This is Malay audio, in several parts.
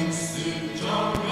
Engkau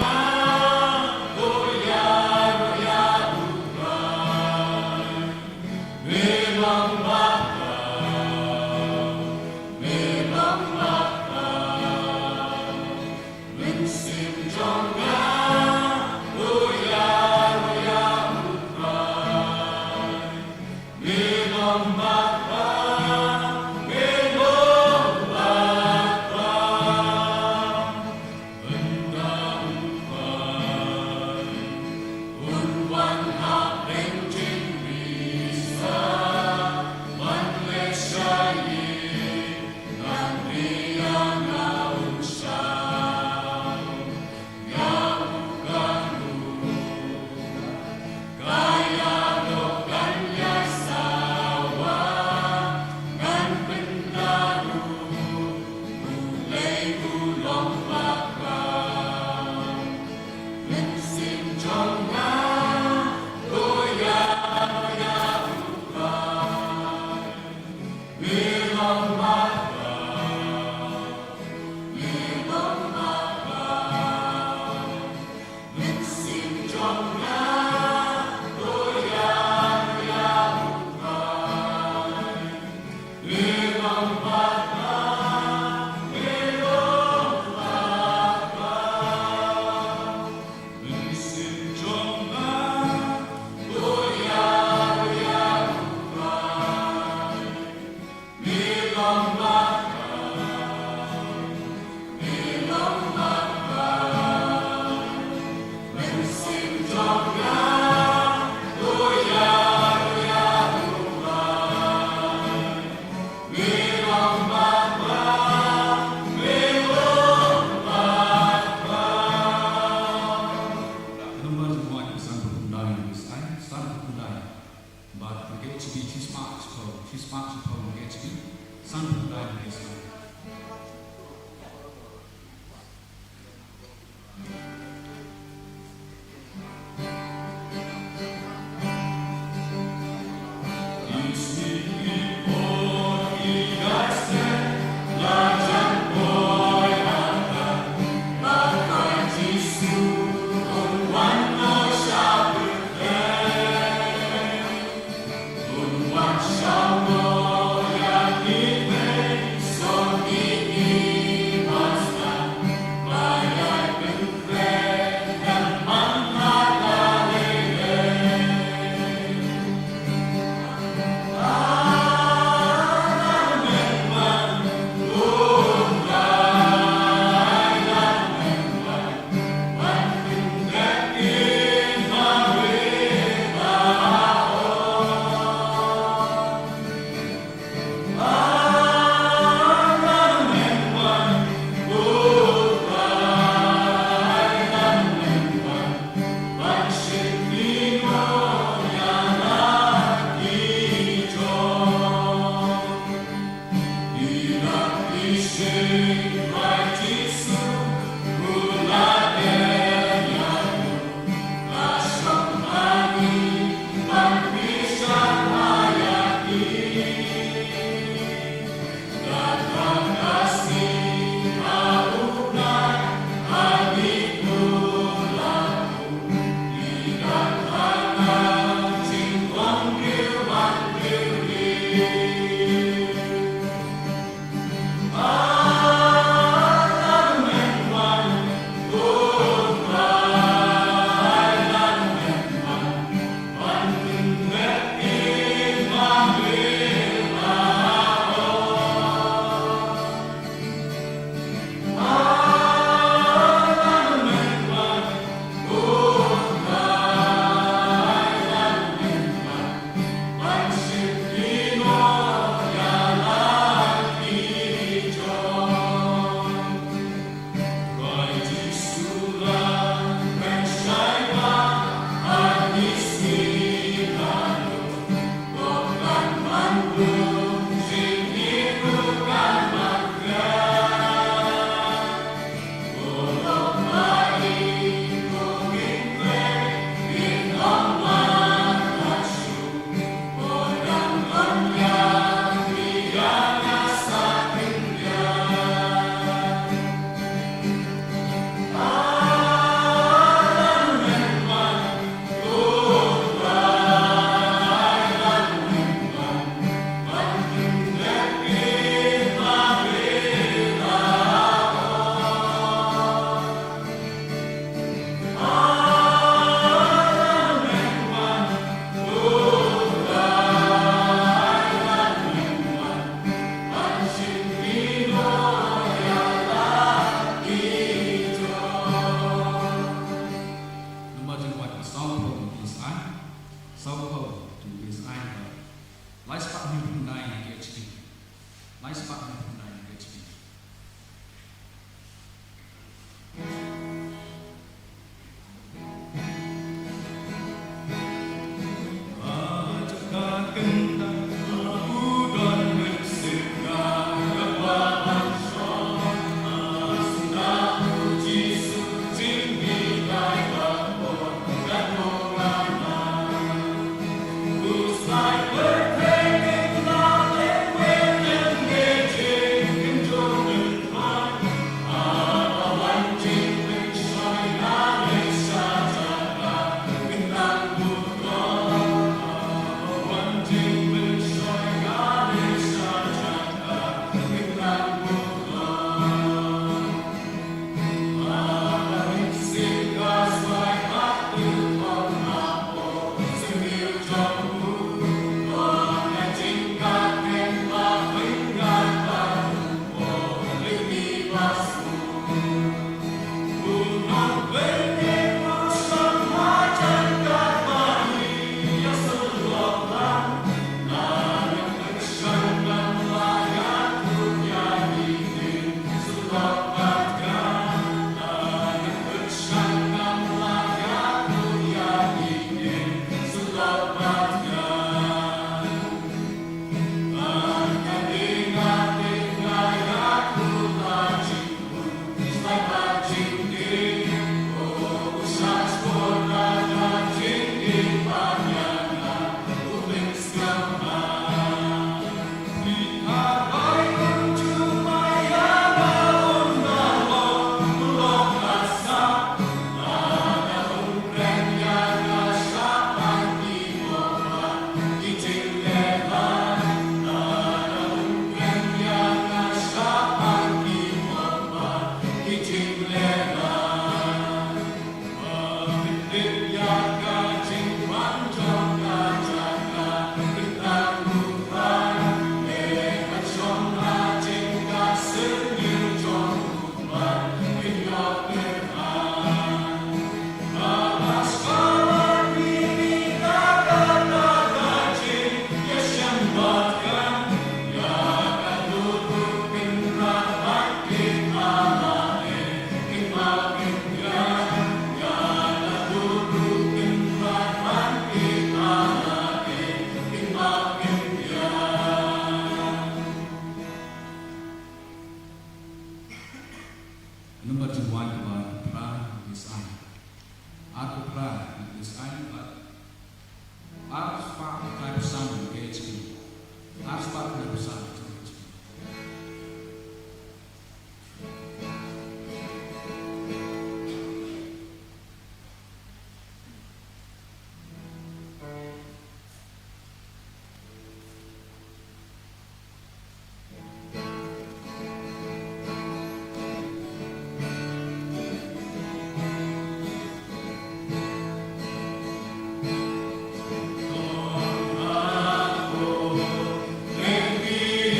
Thank you.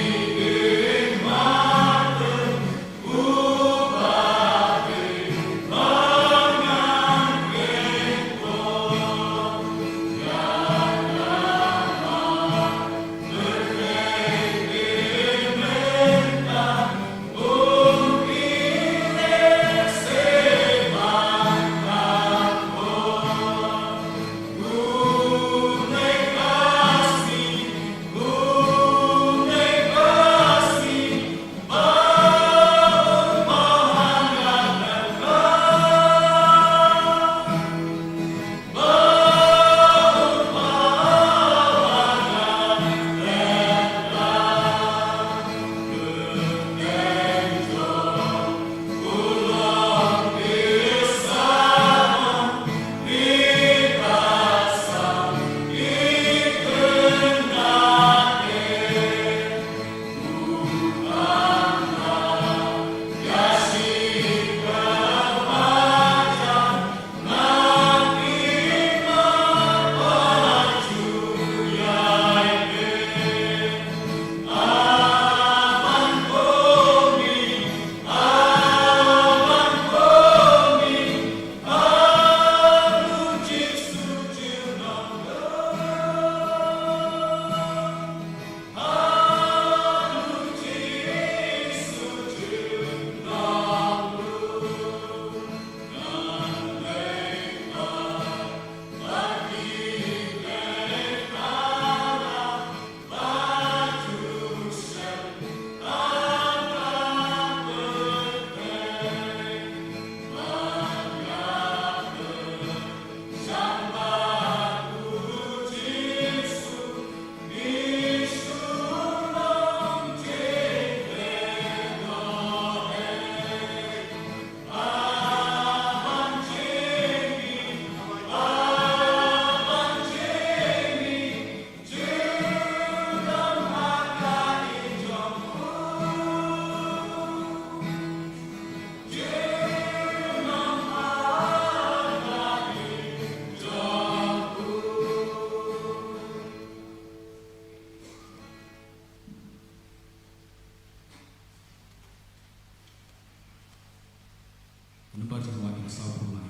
Number jiwa in Sabrullah.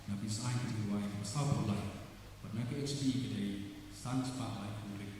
Nabi Sain jiwa in Sabrullah. Pernah ke HD kedai Sans Pak Lai Kurik.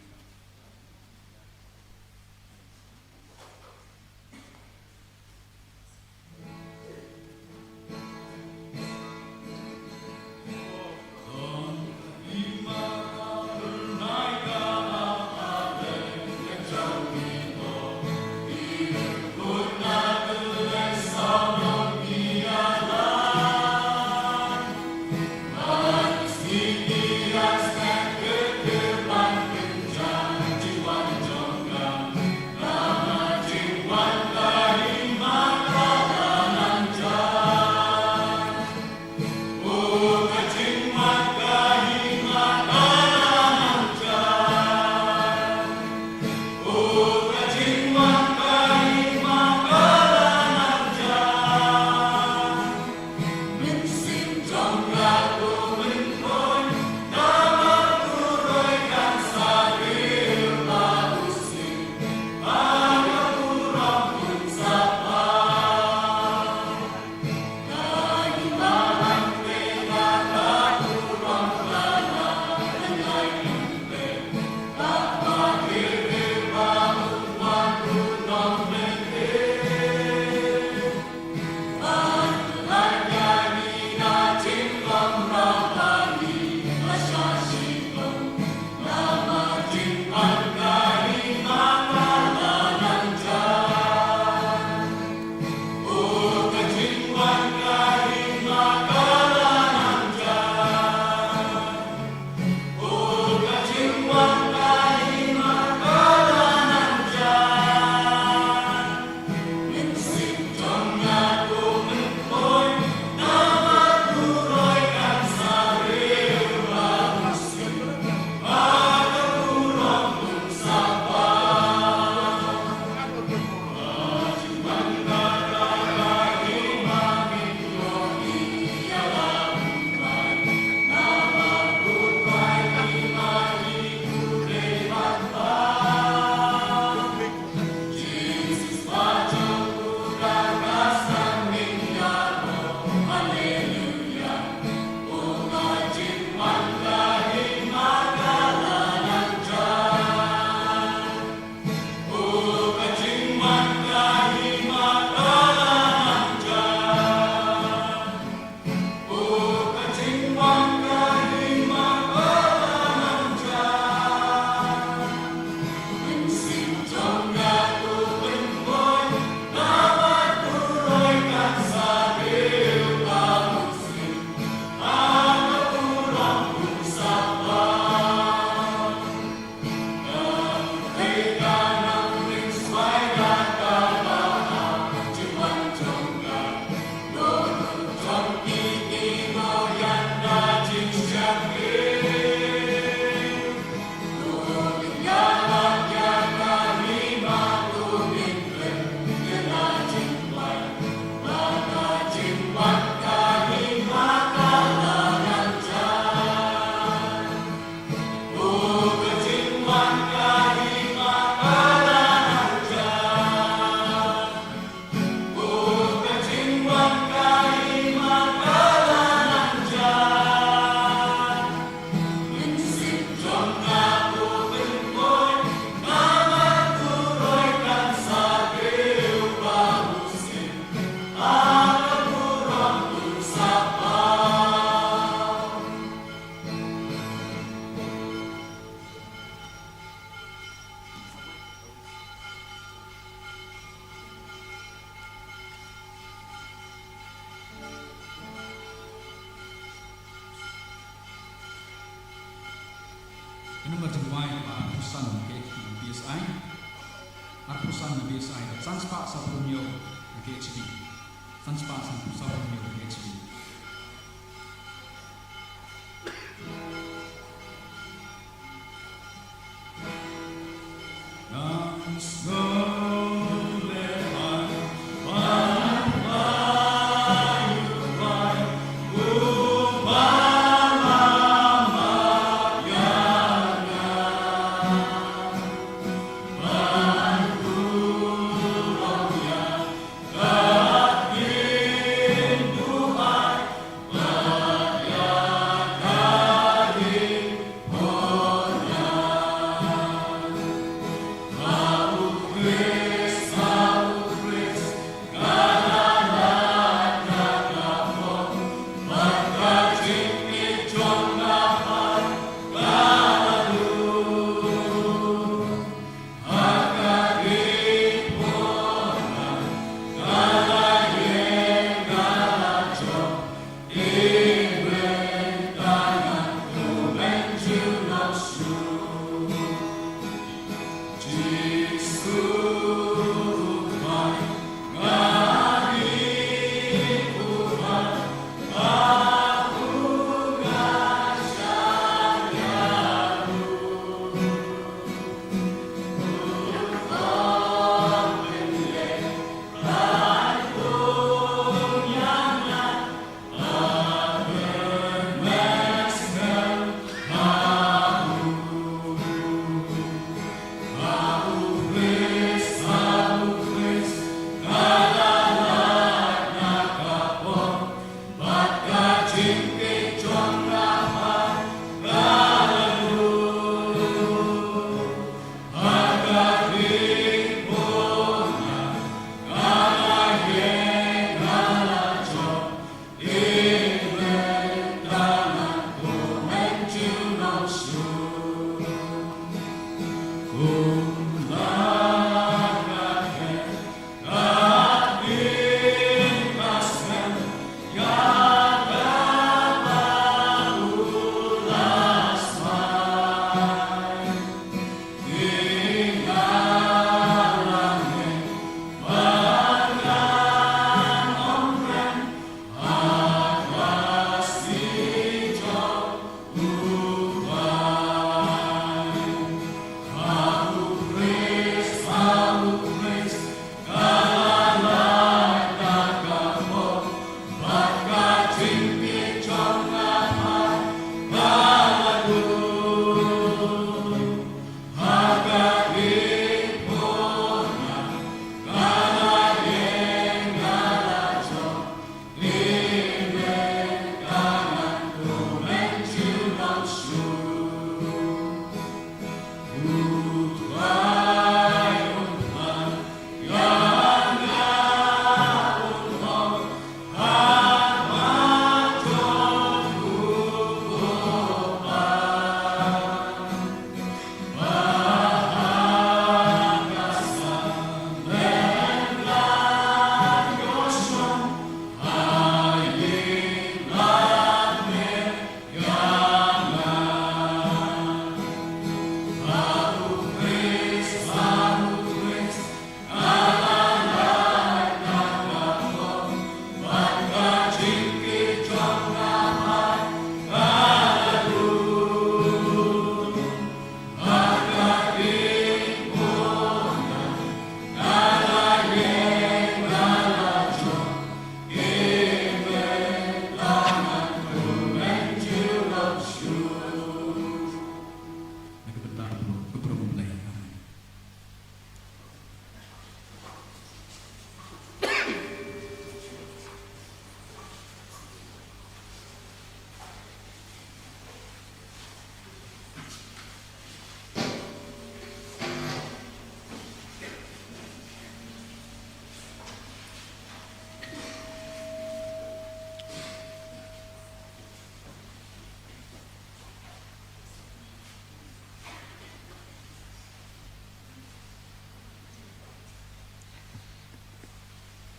Number jiwa Pak Pusan ke BSI. Pusan BSI. Sans Pak Sabrunyo ke HD. Sans Pak Sabrunyo ke HD. Amen.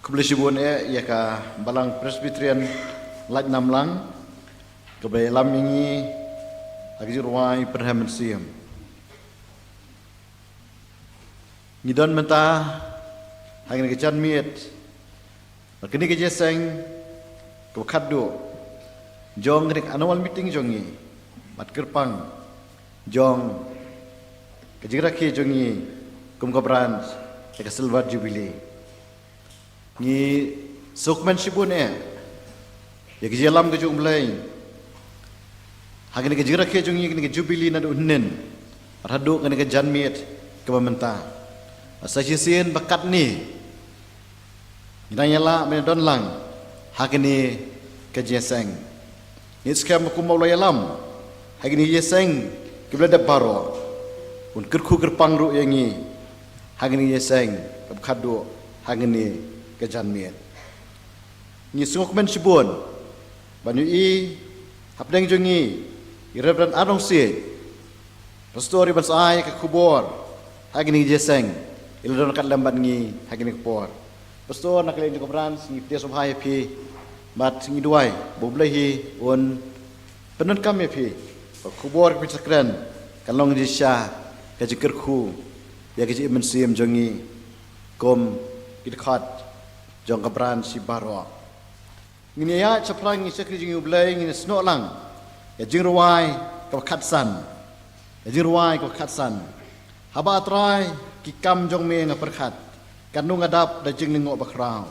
Kublisibun ia ka balang Presbyterian laj namlang kebai lam ingi agirwai perhamen siam. Ngidon menta hangin kecan miet. Kini kejeseng kebakado jong kedik annual meeting jongi mat kerpang jong kejiraki jongi kumkabran ke silver jubilee. Ni sukmen sibun ya kejalam ke jung belai hagin ke jira ke jung ni ke jubilee na unnen radu ke ke janmiet ke pementa asasien bakat ni inayala menedon lang hagini ke jeseng ni skam ku maulai alam hagini jeseng ke belada baro un kerku kerpang ru yangi hagini jeseng ke khadu hagini kejan miet. Ni sungok men sibun. Banyu i hapdeng jongi Reverend Arong si. Pastor ibas ai ke kubor. Hagini jeseng. Ilodon kat lambat ngi hagini kubor. Pastor nak leng kubran ngi ptia subhai pi. Mat ngi duai boblehi on penun kami pi. Kubor pi sakran kalong di sya ke jikirku ya ke men sim jongi kom kidkhat jong kabran si baro ngini ya chaplang ngi sekri jingu blai ngi sno lang ya jingruai ka khatsan ya jingruai ka khatsan haba trai ki kam jong me nga perkhat kanu ngadap da jing ningo bakrau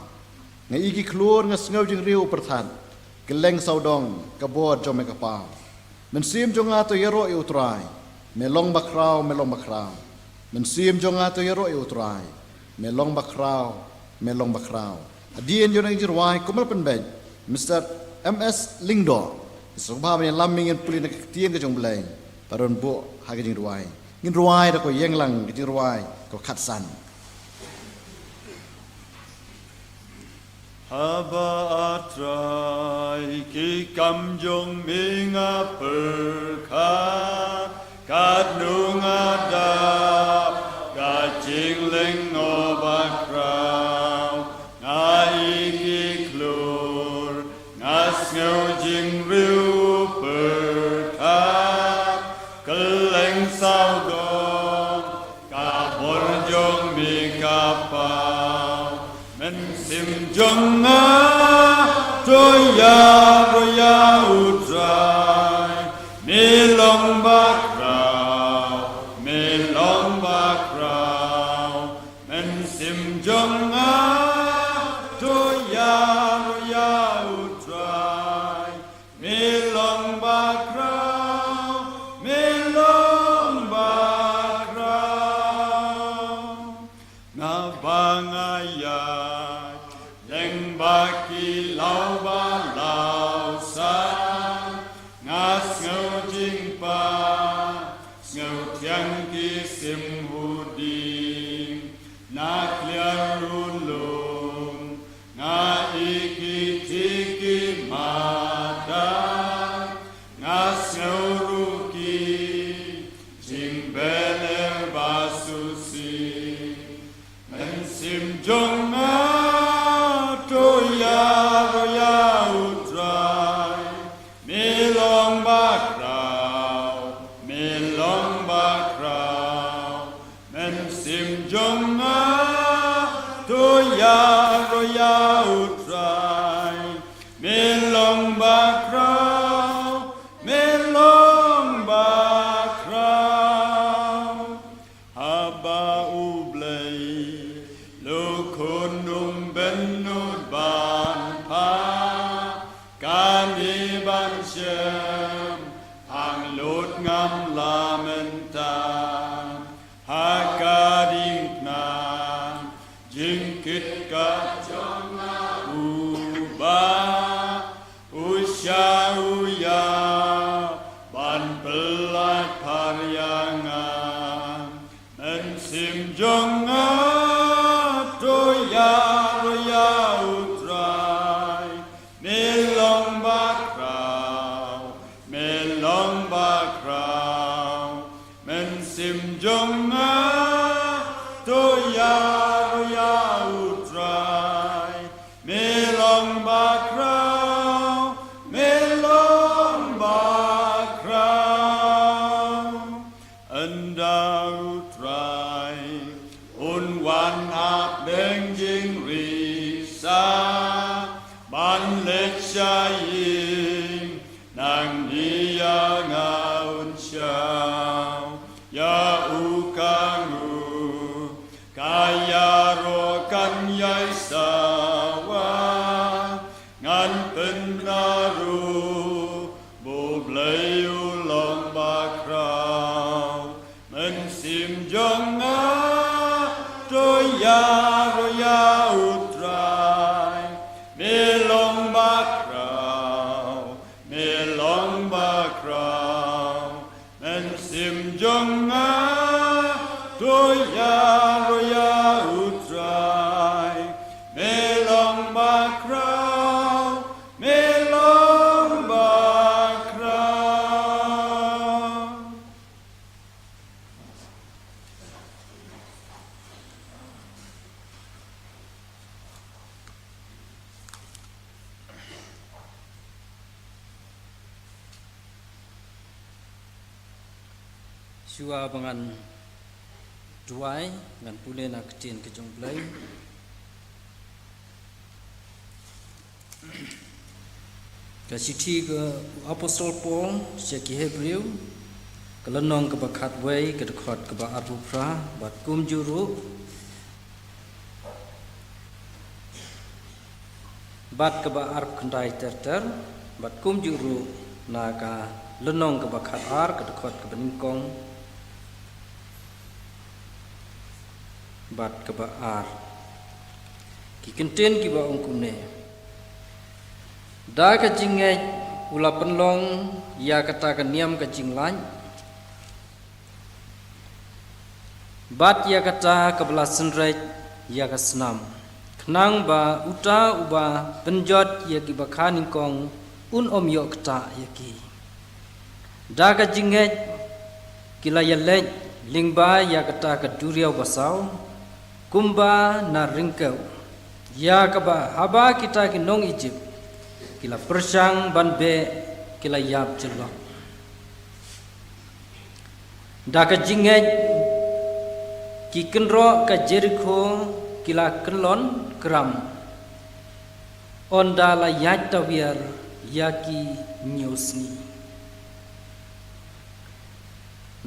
ngai iki klur nga sngaw jing riu perthan keleng saudong ka bod jong me ka pa men sim jong ato yero i utrai melong bakrau men sim jong ato yero i utrai melong bakrau adien yon ang jirwai kumal penbej Mr. MS Lingdo sebab ni laming yang pulih nak tien ke jong belai paron bu hagi jing ruai ngin ruai da ko yeng lang jing ruai ko khatsan haba atrai ki kam jong minga perkha kadung ada ka jing leng obakrau ngai ki klur ngasngau jing riu perkha keleng sao dong ka bor jong mi ka pau men sim jong a roya utrai mi long bakrau men sim jong a roya utrai mi long bakrau na bangayat leng baki lau ba lau sa ngas ngau jing pa ngau tiang ki sim huding na kliarulung na iki tiki mata ngas ngau ruki jing beler basusi men sim jong roya utrai lechayin nang dia ngaun syau ya ukangu kaya rokan yai sawa ngan penaru bo blei ulong bakrau mensim jonga roya utrai melong bakrau mensim jonga roya utrai melong bakrau Shua bangan duai ngan pule nak tin ke jong blai ke siti ke apostol Paul seki Hebreu ke lenong ke bakat wei ke dekat ke ba arbu pra bat kum juru bat ke ba arb kendai terter bat kum juru naga lenong ke bakat ar ke dekat ke beningkong bat ke baar ki kenten ki ba ongkum ne da ka jingai ula penlong ya kata ka niam ka jinglan bat ya kata ka belasan rai ya ka senam kenang ba uta uba penjot ya ki ba khaning kong un om yo kata ya ki da ka jingai kila ya le lingba ya kata ka duriau basau kumba na ringkau ya kaba haba kita ki nong Egypt kila persang banbe kila yap jelok daka jinget ki kenro ka Jericho kila kelon kram onda la yat tawiar yaki nyusni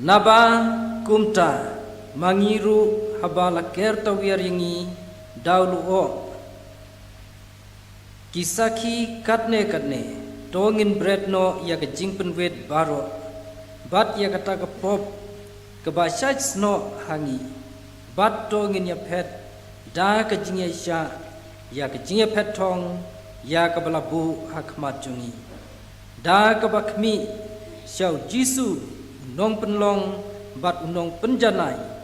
naba kumta mangiru habala kerta wiaringi daulu o kisaki katne tongin bretno ya ke jingpen wet baro bat ya kata ke pop ke basaj sno hangi bat tongin ya pet da ke jingya sya ya ke jingya pet tong ya ke balabu hakmat jungi da ke bakmi syau jisu nong penlong bat unong penjanai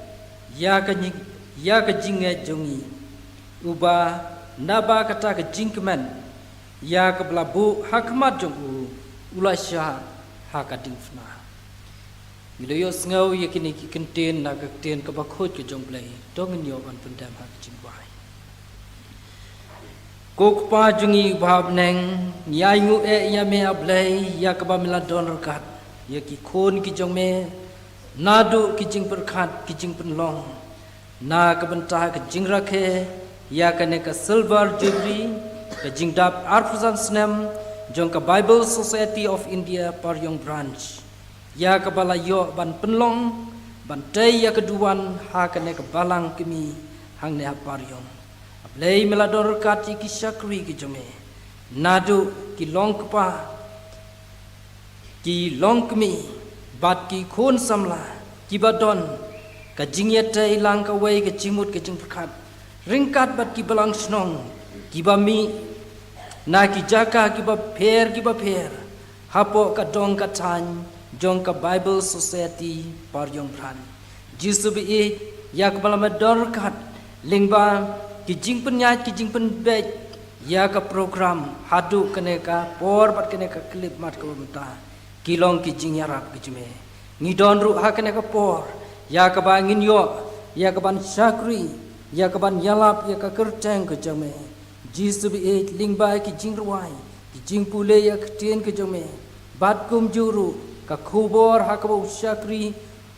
ya ke jinge jongi uba naba kata ke jingkemen ya ke belabu hakmat jongu ulasya hakading fna miloyo ngau yakini ki kenten na ke ten ke bakhot ke jong play dong nyo ban pendam hak jingwai kok pa jongi bab neng nyai ngu e ya me ablay ya ke ba miladon rekat ya ki khon ki jong me nadu kijing perkat kijing penlong na kebentah kijing rakhe ya kane ka silver jubilee kijing dap arfuzan snem jong ka Bible Society of India Paryong branch ya ka balayo ban penlong ban tei ya keduan ha kane ka balang kimi hang ne Paryong ablei melador kati ki syakri ki jome nadu ki long kpa ki long kimi bat ki khon samla ki badon ka jingyete ilang ka wei ka jimut ka jing perkat ringkat bat ki balang snong ki ba mi na ki jaka ki ba pher hapo ka dong ka tan jong ka Bible Society Paryong Pran jisu bi ya ka balam dor kat lingba ki jing penyat ki jing pen bet ya ka program hadu kene ka por bat kene ka klip mat ka bata kilong ki jing yarap ki jume ngidon ru hakane ka por ya ka ba ngin yo ya ka ban syakri ya ka ban yalap ya ka kerteng ke jume jisu bi lingba ki jing ruai ki jing pule ya ktien ke jume bat kum juru ka khubor hakaba syakri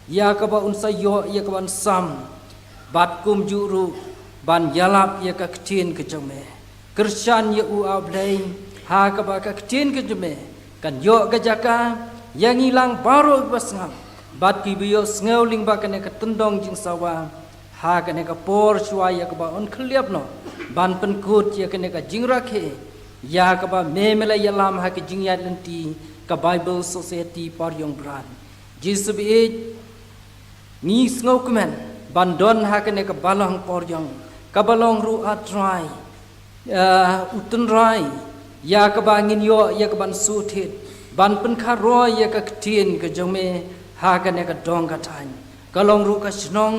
ya ka ba unsayo ya ka ban sam bat kum juru ban yalap ya ka ktien ke jume kershan ya u ablay ha ka ba ka tin ke jume kan yo ka jaka yang hilang baru basngam bat ki biyo sngew ling ba kane ka tundong jing sawa ha kane ka por shwa ya ka ba on khliap no ban pen kut ya kane ka jing rakhe ya ka ba me mela ya lam ha ka jing ya lenti ka Bible Society par yong bran jisub e ni sngew kumen ban don ha kane ka balong por yong ka balong ru atrai utun rai ya ka ba ngin yo ya ka ban su thit ban pen kha ro ya ka tin ka jome ha ka ne ka dong ka tan ka long ru ka snong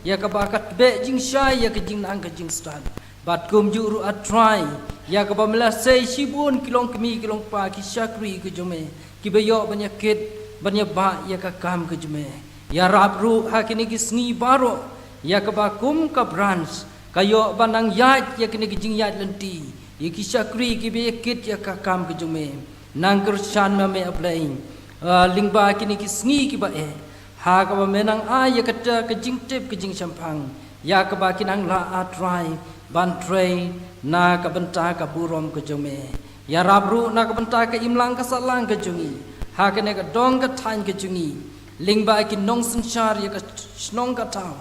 ya ka ba ka be jing shai ya ka jing nang ka jing stan bat kum ju ru atrai ya ka ba mela sei shibun kilong kemi kilong pa ki shakri ka jome ki be yo banya kit banya ba ya ka kam ka jome ya rap ru ha ki ne ki sngi baro ya ka ba kum ka branch kayo banang yat ya kini kijing yat lenti iki syakri ki be kit ya ka kam ke jume nang kershan ma me aplai lingba kini ki sngi ki ba ha ka ba menang a ya kata kijing tip kijing champang ya ka ba kinang la atrai ban tray na ka benta ka burom ke jume ya rabru na ka benta ka imlang ka salang ke jungi ha kene ka dong ka tain ke jungi lingba ki nong sanchar ya ka snong ka tau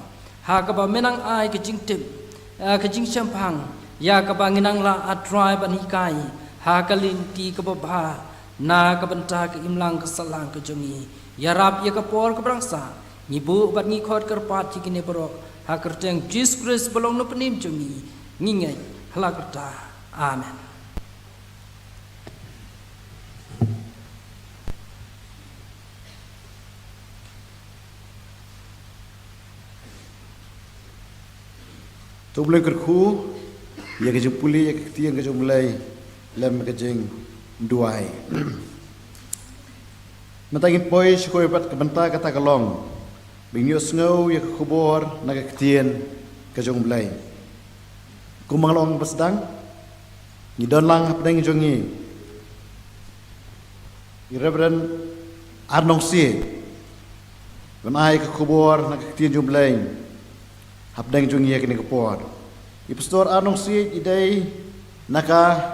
ha ka ba menang ai kijing tip kajing champang ya kabanginang la atrai ban hikai ha kalin ti ka ba na ka banta ka imlang ka salang ka jongi ya rap ya ka por ka brangsa ni bu bat ni khot kar pat ti kine bro ha kerteng Jesus Christ belong no penim jongi ngingai halakrta amen tu boleh kerku ya ke jempuli ya ke tiang ke jumlai lem ke jeng duai matangin poi skoi pat ke benta kata kalong binyo sngau ya ke kubor na ke tian ke jumlai kumang long pasdang ni don lang apdeng jongi Reverend Arnong Si benai ke kubor na ke tian jumlai hapdang jungi ya kini kepor. Pastor Arnong Si idai naka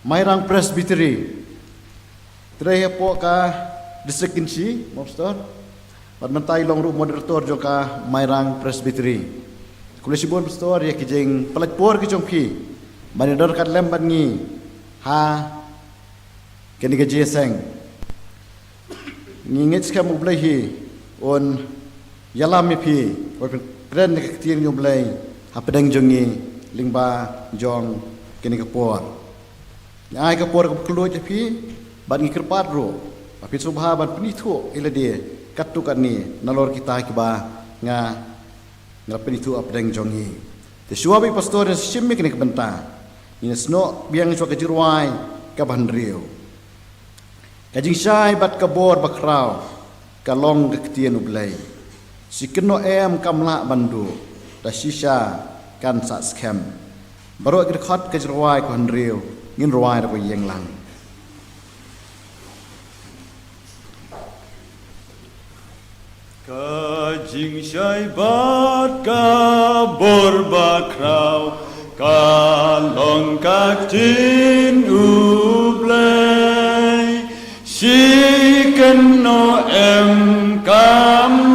Mairang Presbytery. Tray po ka District Kinsi, Pastor. Pat mentai long ru moderator jo ka Mairang Presbytery. Kulisibon Pastor ya kijeng pelajpor ki jongki. Manidor kat lemban ngi ha kini ke jeseng. Ngingit ska mo blahi on yalam pi Keren ke tiang jumlai hapedang jongi lingba jong kini kapor. Ai kapor ke keluar tapi ban ngi kerpat ro. Tapi subha ban penitu ila dia katukan ni nalor kita kiba nga penitu apedang jongi. Te suabi pastor simmi kini kebenta. Ini sno biang suaka jirwai ka bandrio. Kajing syai bat kabor bakrau kalong ke tiang ublai. Si keno kamla bandu da shisha kan sa scam baro kir khat ke jrwai ko hanriu ngin rwai ko yeng lang ka jing shai bat ka bor ba krau ka long ka tin ublai si keno kam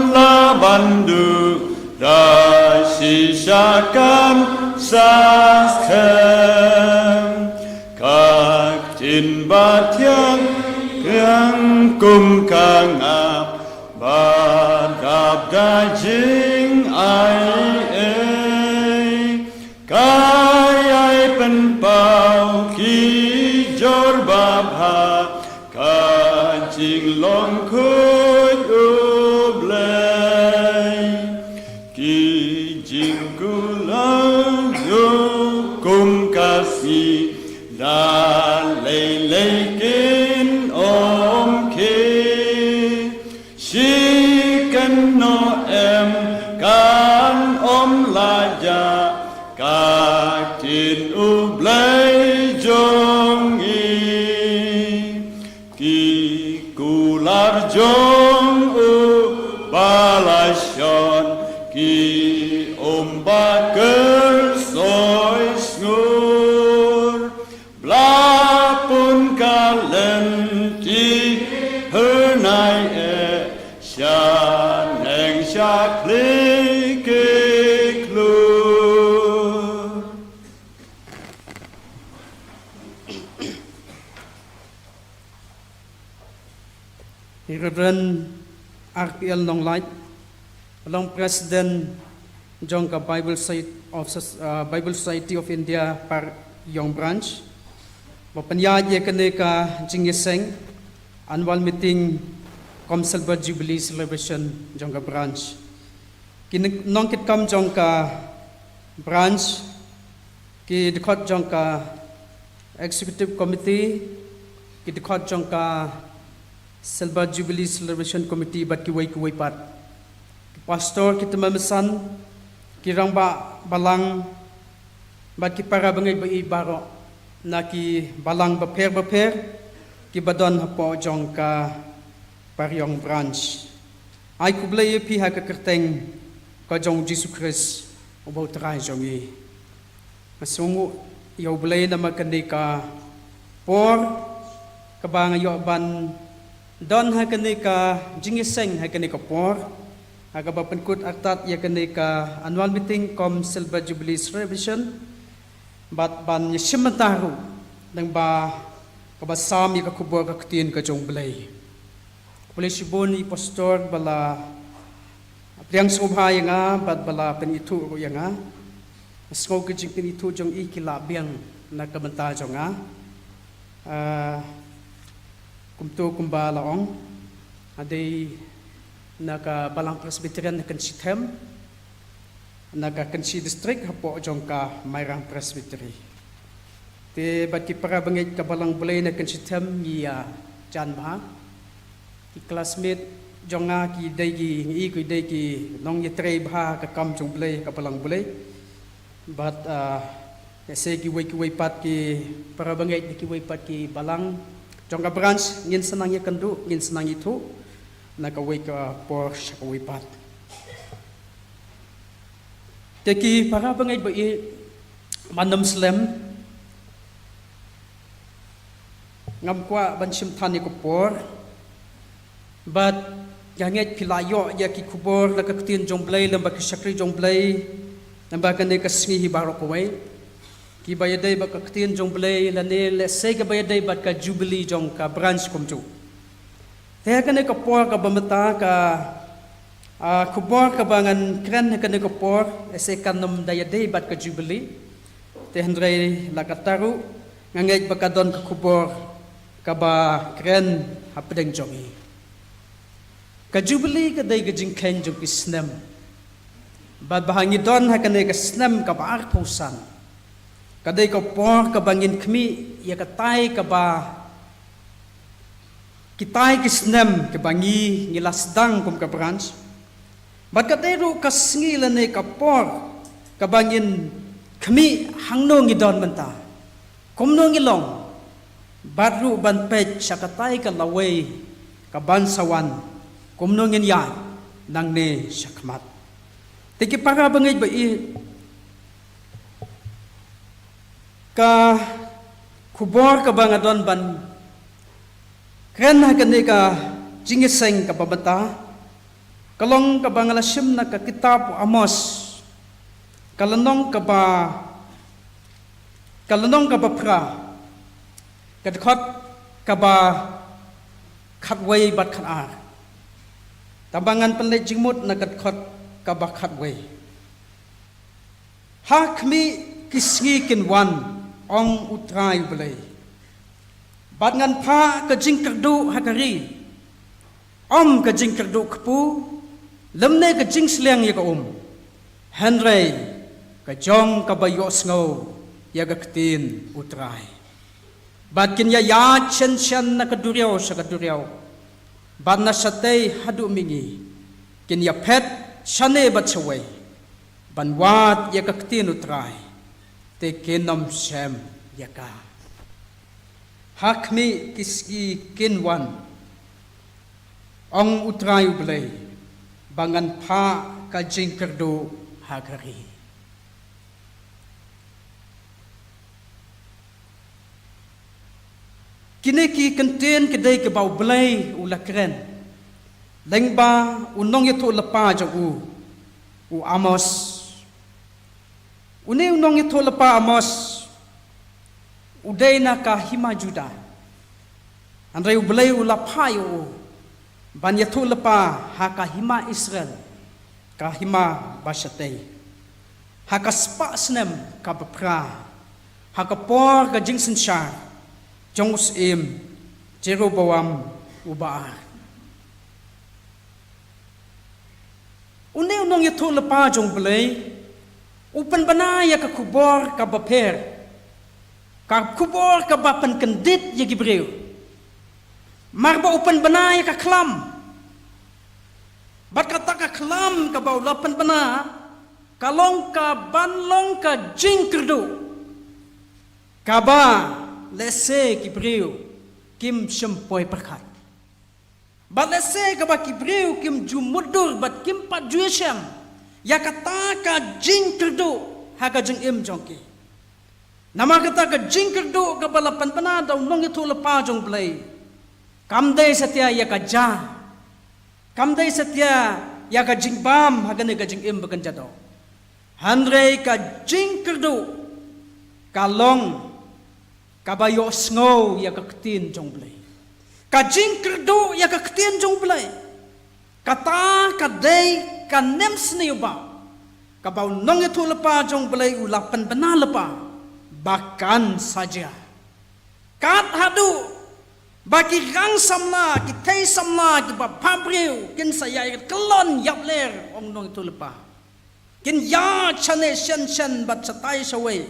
bandu da shishakan saskem kak tin batyang yang kum kangap badab dajing ai kayai pen pau ki jor babha kajing long kuy da lei kin om ki shi kan no kan om la ja ka tin u blai jong i ki kular jong u balashon ki om ba ker soi sngur bla Jerusalem ti her nai e sha neng sha kli ke klu Reverend RPL Nonglait, along President Jongka Bible Society of India par Yong Branch, Bapanya Yekaneka Jingiseng, annual meeting Comsilver Jubilee Celebration Jongka Branch. Nongkit kam Jongka Branch, ki dekot Jongka Executive Committee, ki dekot Jongka Silver Jubilee Celebration Committee bat kiway pat. Pastor kita memesan kirang balang bat ki para bangai ba ibaro na ki balang baper ki badon hapo jong ka Paryong Branch. Ay kublay pi ha ka kerteng ka jong Jesus Christ ubaw trai jong i. Masungu yaw blay na magkandika por kabang yo ban don hakanika jingiseng hakanika por agaba penkut aktat yakanika annual meeting kom Silver Jubilee Celebration bat ban yishimataru nang ba kabasam yakubor kaktin ka jong blay boleh siboni pastor bala priang sobha yanga bat bala penitu yanga asgo kejing penitu jong ikila biang na kamenta jonga kumtu kumba laong aday naka balang presbyterian na kansitem naka kansi district hapo jongka mayrang presbytery te bati para bangit ka balang bulay na kansitem iya jan ba ki classmate jonga ki day ki nong yetre ba ka kam jong bulay ka balang bulay but say ki way pat ki para bangit ki way pat ki balang Jongka Branch ngin senang ya kendu ngin senang itu nak away ka por syakaway pat. Teki para bangay ba manam slam ngam kwa bansim tani ko por but yanget pilayo ya ki kubor la kaktin jongblay lamba ki syakri jongblay lamba kanay kasngi hibaro ko way ki bayaday ba kaktin jong blay lani lesay ka bayaday ba ka jubilee jong ka branch kumju te kanay ka por ka bamata ka kubor ka bangan kren kanay ka por ese kanom dayaday ba ka jubilee te hendray lakataru ngangay ba ka don ka kubor ka ba kren hapdeng jongi ka jubilee ka day ka jingken jong isnem ba bahangi don ha kanay ka snem ka ba arpusan kadai ka por ka bangin kmi ya katay ka ba kitay kisnem ka bangi ngilasdang kum ka branch bat kadai ru kasngilan ne ka por ka bangin kmi hangno ngidon menta kumno ngilong batru ban pet sa katay ka laway ka bansawan kumno ngin ya nang ne syakmat tiki para bangay ba ka kubor ka bangadon ban kren ha ka jingiseng ka babata kalong ka bangalasim na ka kitab Amos kalanong ka pra kadkhot ka ba khatway bat khanar tabangan panle jingmut na kadkhot ka ba khatway hakmi kisngi kinwan ong utray belay bat ngan pa ka jingkardu hakari ka jingkardu kpu lemne ka jingsliang ya ka henry ka jong ka bayos ngo ya ka ktin utray bat kin ya chen na kaduryaw sa kaduryaw bat na satay hadu mingi kin ya pet shane bat saway banwat ya ka ktin utray te kenom shem yaka hakmi kiski kinwan ong utray blay bangan pa ka jingkardo hakari kini ki kenten kedai ke bau belai ula keren lengba unong itu lepa jong u Amos uni unong itu lepa Amos udai na ka hima Juda andai belai ula payo ban itu lepa ha ka hima Israel ka hima bashatei ha ka spa snem ka bapra ha ka por ka jingsen shar Jongus im Jeroboam ubaar unong itu lepa jong belai upan banaya ka kubor ka baper ka kubor ka bapan kendit ya gibreu marba upan banaya ka klam bat kata ka klam ka bau lapan bana kalong ka banlong ka jingkerdu kaba lese gibreu kim sempoi perkat bat lese ka ba gibreu kim jumudur bat kim pat juesem ya kata ka jingkerdu haga jeng im jongki nama kata ka jingkerdu ka balapan pana daw nong itu lepa jong blai kamdai setia ya ka ja kamdai setia ya ka jingbam haga ne ka jing im bagan jado handrei ka jingkerdu kalong kabayo sngow ya ka ketin jong blai ka jingkerdu ya ka ketin jong blai kata kadai kanem seniuba kabau nong itu lepa jong belai ulapan benar lepa bahkan saja kat hadu bagi rang samna kita samna ki pabriu kin saya kelon yap ler ong nong itu lepa kin ya chane shen bat satai sawai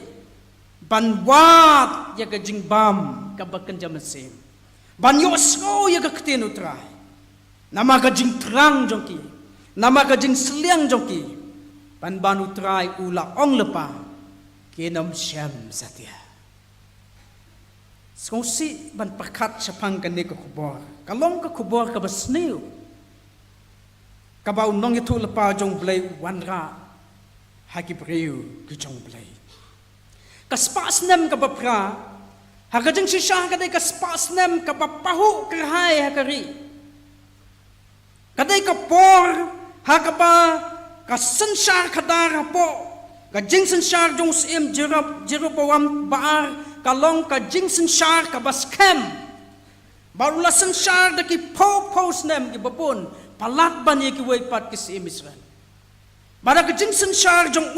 ban wat ya ka jingbam ka bakan jamesim ban yo sko ya ka ketin utrai nama ka jing terang jongki nama ka jing seliang jongki ban banu trai ula ong lepa kinam syam satya skosi ban perkat sapang kan ka kubor kalong ka kubor ka basniu ka ba unong itu lepa jong blai wanra haki breu ki jong blai ka spas nem ka bapra ha ka jing shisha ka dei ka spas nem ka pahu kerhai hakari kadai ka por hakapa ka sensar kadar po ka jing sensar jong sim Jeroboam baar kalong ka jing sensar ka baskem barula sensar da ki po snem ki babon palat ban ye ki wei pat ki sim Israel bara ka jing sensar jong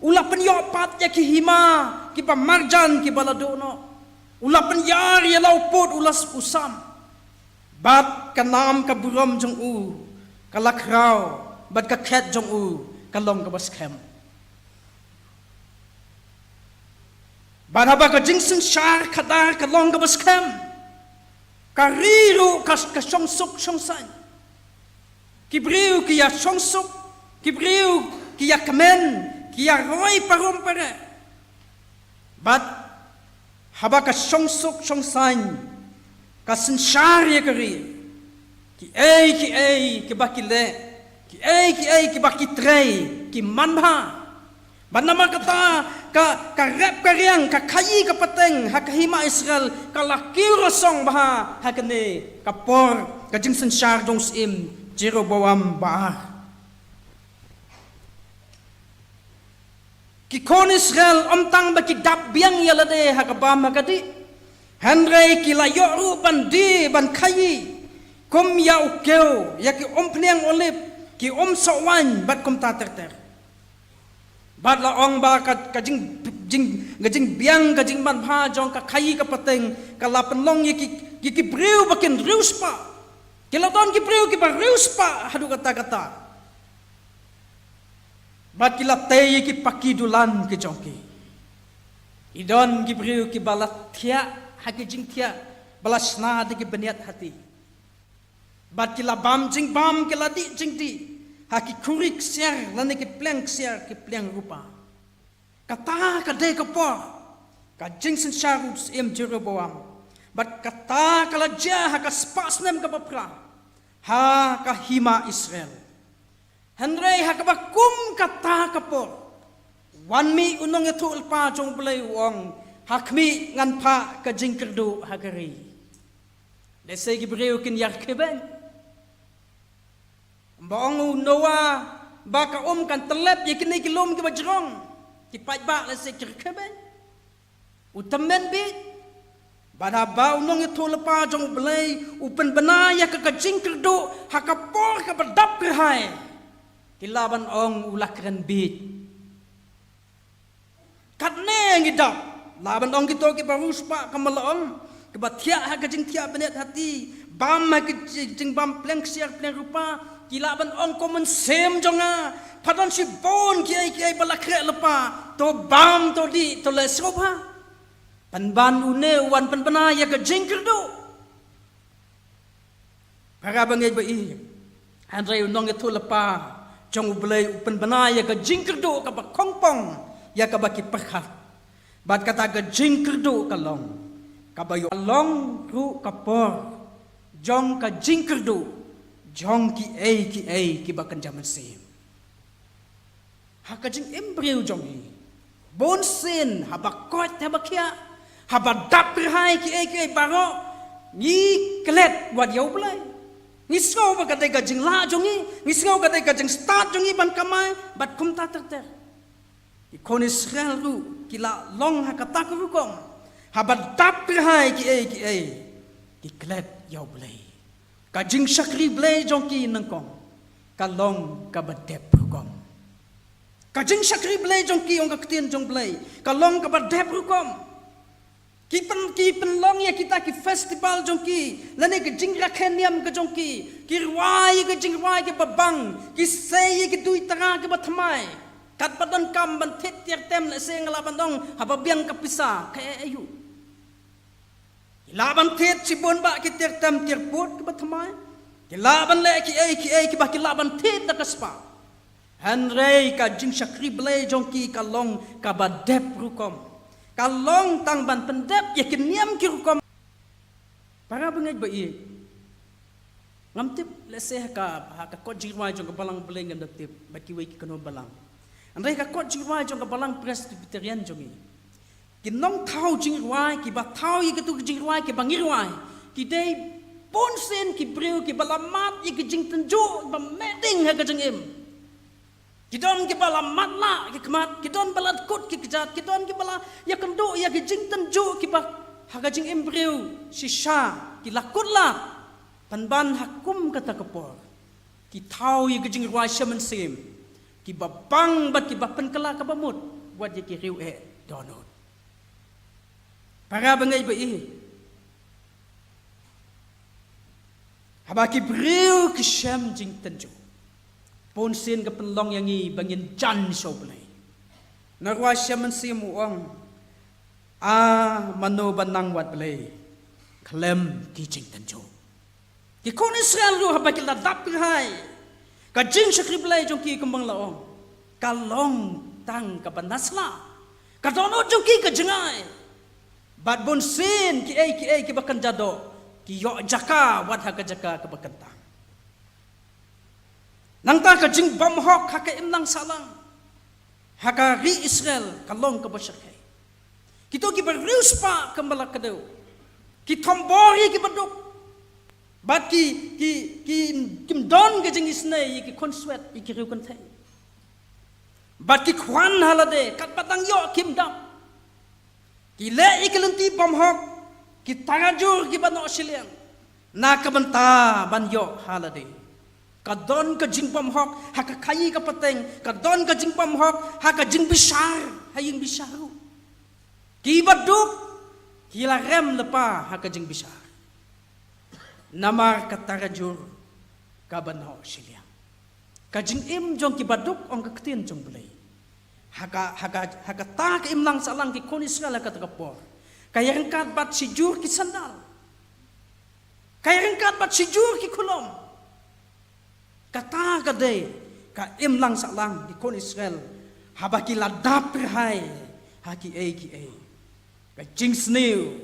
ula penyo pat ya ki hima ki pa marjan ki baladono ula penyar ya laupot ulas usam bat kanam ka buram jong kalakrau bat ka khet jong kalong ka baskem baraba ka jingsen shar kadar kalong ka baskem kariru ka songsuk songsan kibriu ki ya songsuk kibriu ki ya kamen ki ya roi parum pare bat haba ka songsuk songsan ka senshar ya kari ki ki bakile ki bakitrei ki manha banama kata ka rep karyang ka kayi ka pateng hakahima Israel ka lakiro song baha hakane ka por ka jingsen shar dong sim Jeroboam baar ki kon Israel omtang baki dap biang yalade hakabam hakadi handrei ki la yoru bandi ban kayi kom ya ukeu ya ki ompniang olip ki sawan bat kom ta ter bat la ong ba ka jing biang ka jing ban pha jong ka khai ka pateng ka la penlong ki breu bakin reuspa ki la don ki breu ki ba reuspa hadu kata bat ki la te ki pakidulan ki jongki idon ki breu ki balat thia haki jing thia balasna de ki beniat hati bat kila bam kila di jing di haki kurik siar lani ki pleng siar ki pleng rupa kata ka de ka por ka jing sen sharus im Jeroboam bat kata kala ja ha ka spas nem ka bapra ha ka hima Israel handrei ha ka bakum kata ka por wan mi unong itu ulpa jong belai wong hakmi ngan pa ka jing kerdu hakari Lesai ki breu kin yak keben. Baong Noah baka kan telep ye kini kilom ki bajrong. Ki pajba lesai ki keben. Utamen bit. Bada bau nong itu lepa jong belai upen benaya ke kajing kerdu hakapor ke berdap ke hai. Kilaban ong ulak keren bit. Katne ngidap. Laban ong kita ki baru sepak kemalaong ke batia ha kajing tiap benet hati. Bam ha kajing bam pleng siar pleng rupa. Kilaban ong komen sem jonga. Padan si bon ki ai balakre lepa. To bam to di to le sopa. Panban une wan panbana ya ke jingker do. Para bangai bai. Andrai unong itu lepa. Jong ubelai panbana ya ke jingker do ka kongpong ya ka baki perkhat. Bat kata ke jingker do kalong. Ka bayo long ru kapor. Jong ka jingker do. Jong ki ki bakan jaman sim. Ha ka jing embryo jong i. Bon sin habakot habakia. Haba dap hai ki baro ni kelet wat yau belai ni skau ba kadai gajing la jongi ni skau kadai gajing start jongi ban kamai bat kum ta ter ikon Israel ru kila long hakata ku kom haba dap hai ki kelet yau belai gajing sakri belai jongi nangkong kalong ka badep kom gajing sakri belai jongi ong ka ktien jong belai kalong ka badep kom Kipen long ya kita ki festival jongki lane ke jingra kheniam ke jongki ki rwai ke jingwai ke babang ki sei ke dui tanga ke batmai kat badan kam ban thet tiar tem le seng la bandong haba biang ka pisa ke ayu la ban thet si bon ba ki tiar tem tiar pot ke batmai ki la ban le ki ba ki la ban thet da kaspa hanrei ka jing sakri ble jongki ka long ka badep rukom kalong tang ban pendep ya kiniam kirukom para bangaj bai ngamtip lese ha ka kot jirwa jong balang beleng ngatip baki wei ki kono balang andai ka kot jirwa jong balang presbyterian jongi kinong thau jirwa ki ba thau yi tu jirwa ki bangirwa ki dei ponsen ki breu ki balamat yi ki jing tenju ba meding ha ka jengim Kidon ki bala matla ki kemat kidon bala kut ki kejat kidon ki bala ya kendo ya ki jing tenju ki ba haga jing embryo sisha ki lakutla panban hakum kata kepor ki thau ya ki jing rwa shaman sim ki ba bang bat ki ba penkela ka bamut wat ya ki riu donot para bangai bai haba ki breu ki sham jing tenju Ponsin ke penlong yang i bangin jan soblay. Narwa siya man siya muang. Mano banang wat blay. Klem kijing tanjo. Ki kon Israel ru haba kila dap hai. Ka jing sakri blay jong ki kembang laong. Kalong tang ka banasla. Ka dono jong ki ka jengai. Bat bonsin ki bakan jado. Ki yo jaka wat haka jaka ka bakan tang. Nang ta ka jing bam hok ha ka imlang salang ha ka ri Israel kalong ka basakay kito ki barius pa kambala kadeu ki tombori ki baduk bat ki kim don ka jing isnay ki konswet ki riu kan thai bat ki khwan halade kat batang yo kim dam ki le ikelenti bam hok ki tarajur ki bano siliang na kabanta ban yo halade kadon ka jing pam hok ha ka khayi ka pateng kadon ka jing pam hok ha ka jing bisar haying bisaru ki baduk ki la rem lepa ha ka jing bisar namar ka tarajur ka banho silia ka jing im jong ki baduk ong ka ktien jong belai ha ka ta ka im lang salang ki konis ngala ka takapor kaya rengkat bat sijur ki sandal kaya rengkat bat sijur ki kulom kata kadai ka imlang salang di kon Israel habaki ladap hai haki ka jing sneu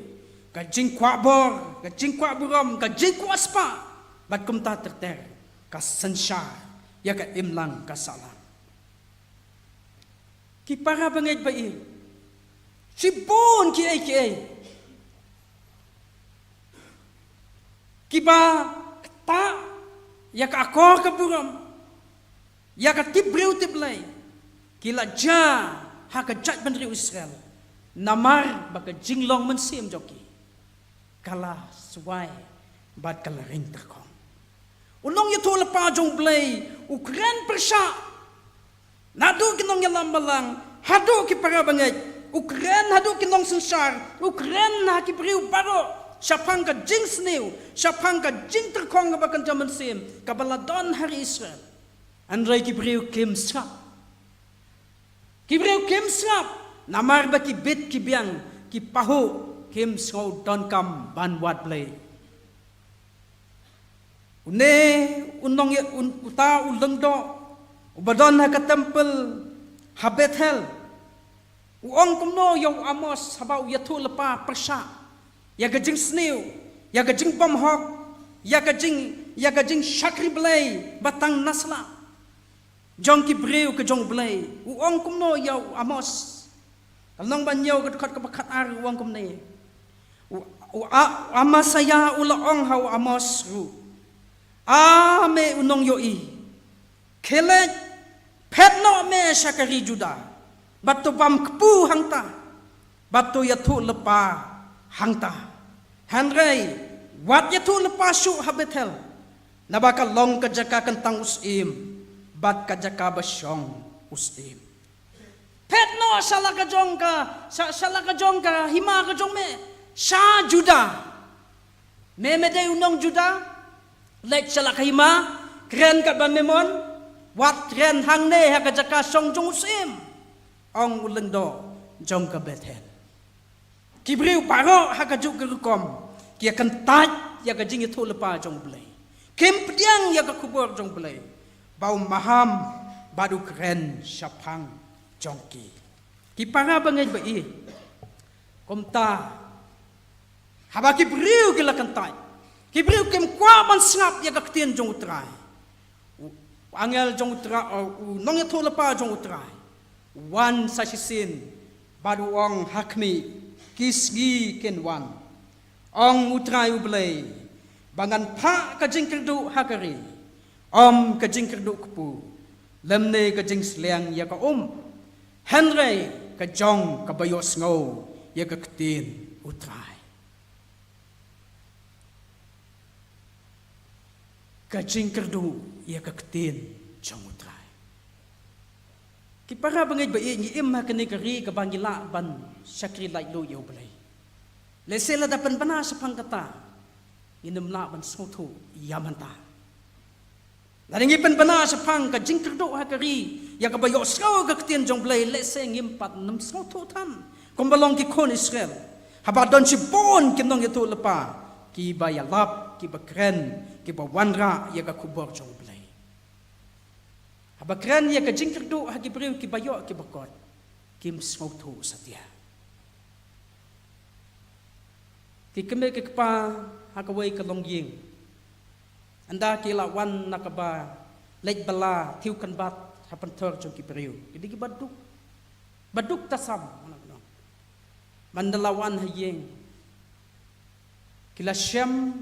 ka jing kwabor ka jing kwaburam ka jing kwaspa bat kumta terter ka sansar ya ka imlang ka salang ki para bangaj bai si bon ki Kiba ta ya ka akor ka buram. Ya ka tibreu tiblay. Kila ja ha ka jat bandri Israel. Namar baka jinglong mensim joki. Kala suai bad kala ring takong. Unong yuto lepa jong blay ukren persya. Nadu kinong yalam balang hadu ki para bangay. Ukren hadu kinong sensar. Ukren ha ki briu baro. Siapang ka jing snew. Siapang ka jing terkong bakan jaman sim. Kabaladon hari Israel. Andray ki briu kim srap. Ki briu kim srap. Namar ba ki bit ki biang. Ki pahu kim sraw don kam ban wat blay. Une unong ya uta uleng do ubadon ha ka temple ha Bethel uong kumno yung Amos habaw yatu lepa persya ya gajing snew ya gajing bomhok ya gajing shakri blay batang nasla jong ki breu ke jong blay uong kumno yung Amos kalong banyaw kadkot kabakat ar uong kumne amasaya ulaong haw Amos ru Ame unong yoi. Kelet pet no me syakari juda. Batu bam kepu hangta. Batu yatu lepa hangta. Henry wat yatu lepa syuk habetel. Nabaka long kajaka kentang usim. Bat kajaka basyong usim. Pet no salah kajong ka hima kajong me. Sya juda. Me mede unong juda. Lek salah kahima, keren kat bamemon, wat keren hang ne ha kajaka song jong usim, ong uleng do jong ka Bethel. Kibriu paro ha kajuk kerukom, kia kentat ya kajing itu lepa jong belai. Kim pediang ya kubur jong belai. Bau maham badu keren syapang jongki. Ki para bangai bai. Komta haba kibriu kila kentat. Kibriu kem kwa ban sngap ya kaktian jong utrai. Angel jong utrai nong ya thola pa jong utrai. Wan sasisin badu ong hakmi kisgi ken wan. Ong utrai ublay bangan pa kajing kerdu hakari. Kajing kerdu kepu. Lemne kajing sliang ya ka Henry kajong kabayos ngau ya kaktian utrai. Kajing kerdu ia keketin jong utrai. Kipara bangay bai ni imha kani kari kabangila ban syakri lai lo yo belai. Lesela dapan bana sa pangkata inam la ban sotu yamanta. Laringi pen bana sa pang kajing kerdu hakari ya kabayo saw keketin jong belai lese ngimpat nam sotu tan. Kombalong ki kon Israel. Habadon si bon kinong itu lepa ki bayalap ki bakren ki bawanra ya ka kubur jong belai. Habakren ya ka jingkerdu ha ki briu ki bayo ki bakot kim smotu satya. Ki keme ki pa ha ka wei ka longying. Anda ki lawan nakaba lej bala tiu kan bat ha pantor jong ki briu. Jadi ki baduk tasam mandalawan hayeng kila syam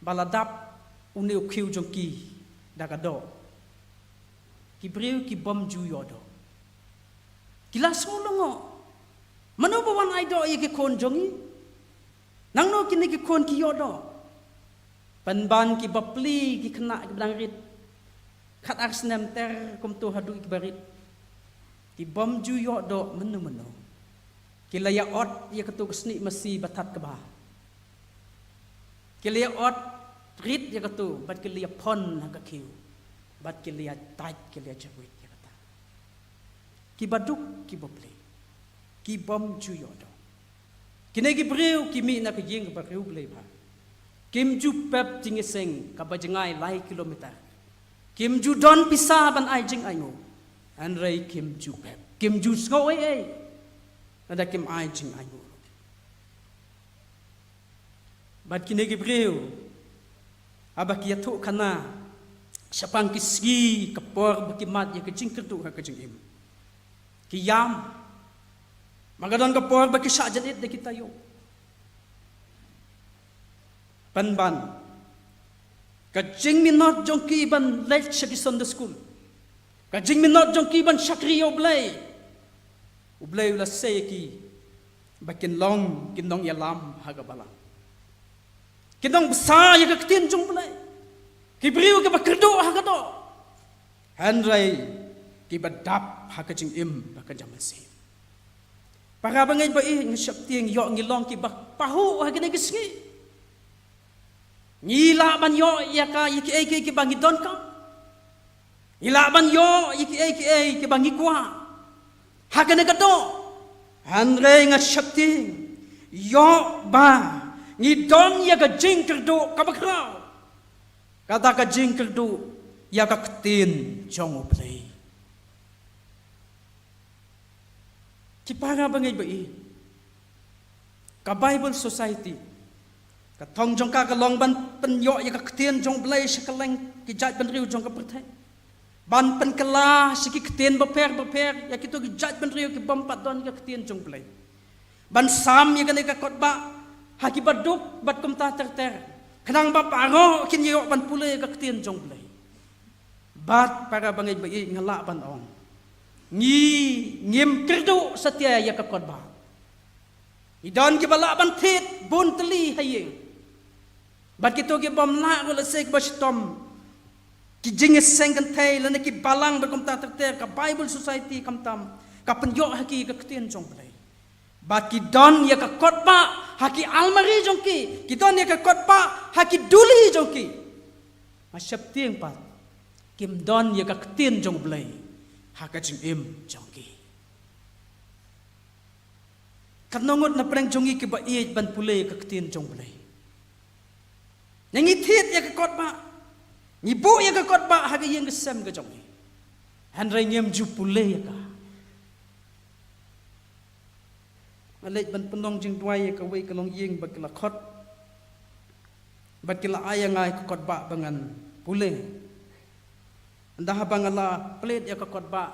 baladap uneu kiu jongki dagado kibriu ki bom juyodo kila solongo mano bawan aido ye ki kon jongi nangno kini ki kon ki yodo panban ki bapli ki kena ki bangrit khat arsnem ter kom tu hadu ki barit ki bom juyodo meno kila ya ot ya ketu kesni masi batat ke bah. Kila ot rit ya ketu bat kila pon ha kiu. Bat kila tait kila jawit ya kata. Ki baduk ki bople. Ki bom juyodo. Kini ki breu ki mi na ki yeng ba breu ble ba. Kim ju pep tingeseng ka bajengai lai kilometer. Kim ju don pisah ban ai jing ai ngo. An rei kim ju pep. Kim ju sko ai. Nada kim ai jing ai ngo. Bad kini gibreu abak yatu kana sapang kisgi kapor bakimat ya kejing kertu ha kejing im kiyam magadon kapor bakisa janit de kita yo panban ka jing minot jong ki ban left shaki Sunday school ka jing minot jong ki ban shakri ublay ula say ki bakin long kinong yalam hagabala kinong basa ya ka tin jong blay kibriu ka bakerdo hagado hanray ki badap hakajing im bakajamasi para bangay ba ng syapting yo ngilong ki bak pahu hagane gisngi ngila ban yo yaka yiki ki bangi don ka ngila ban yo yiki ki bangi kwa hagane gado hanre nga syapting yo ba ni don ya ka jingkerdo kabakraw kata ka jingkerdo ya ka ktin jong uplay kipara bangay ba ka Bible Society ka thong jong ka long ban penyo ya ka ktin jong blay shakaleng ki jat ban riu jong ka perthai ban pen kala siki ktin baper ya kito ki jat ban riu ki bompat don ka ktin jong blay ban sam ya ka kotba haki baduk bat kum ta ter kanang ba paro kin yo ban pule ka ktin jong blay bat para bangay ba ngala ban ong ngim kerdu satya ya ka kotba idon ki bala ban thit bun teli hayeng bat kito ki bom la ko la sek bastom ki jinges sengkan thai la ki balang ba kum ta ter ka Bible Society kam tam ka penyo haki ka ktin jong blay bat ki don ya ka kotba haki almari jong ki don ya ka kotba haki duli jong ki masyap tieng pat kim don ya ka ktin jong blay hakajing im jongki kanongot na preng jongi ki ba iet ban pule ka ktin jong blay nangi thit ya ka kot ba ni bu ya ka kot ba hagi yeng sem ka jongi hanrai ngem ju pule ya ka malait ban penong jing dwai ya ka wei ka long yeng ba kila khot ba kila ayangai ka kot ba bangan pule anda habang ala plate ya ka kotba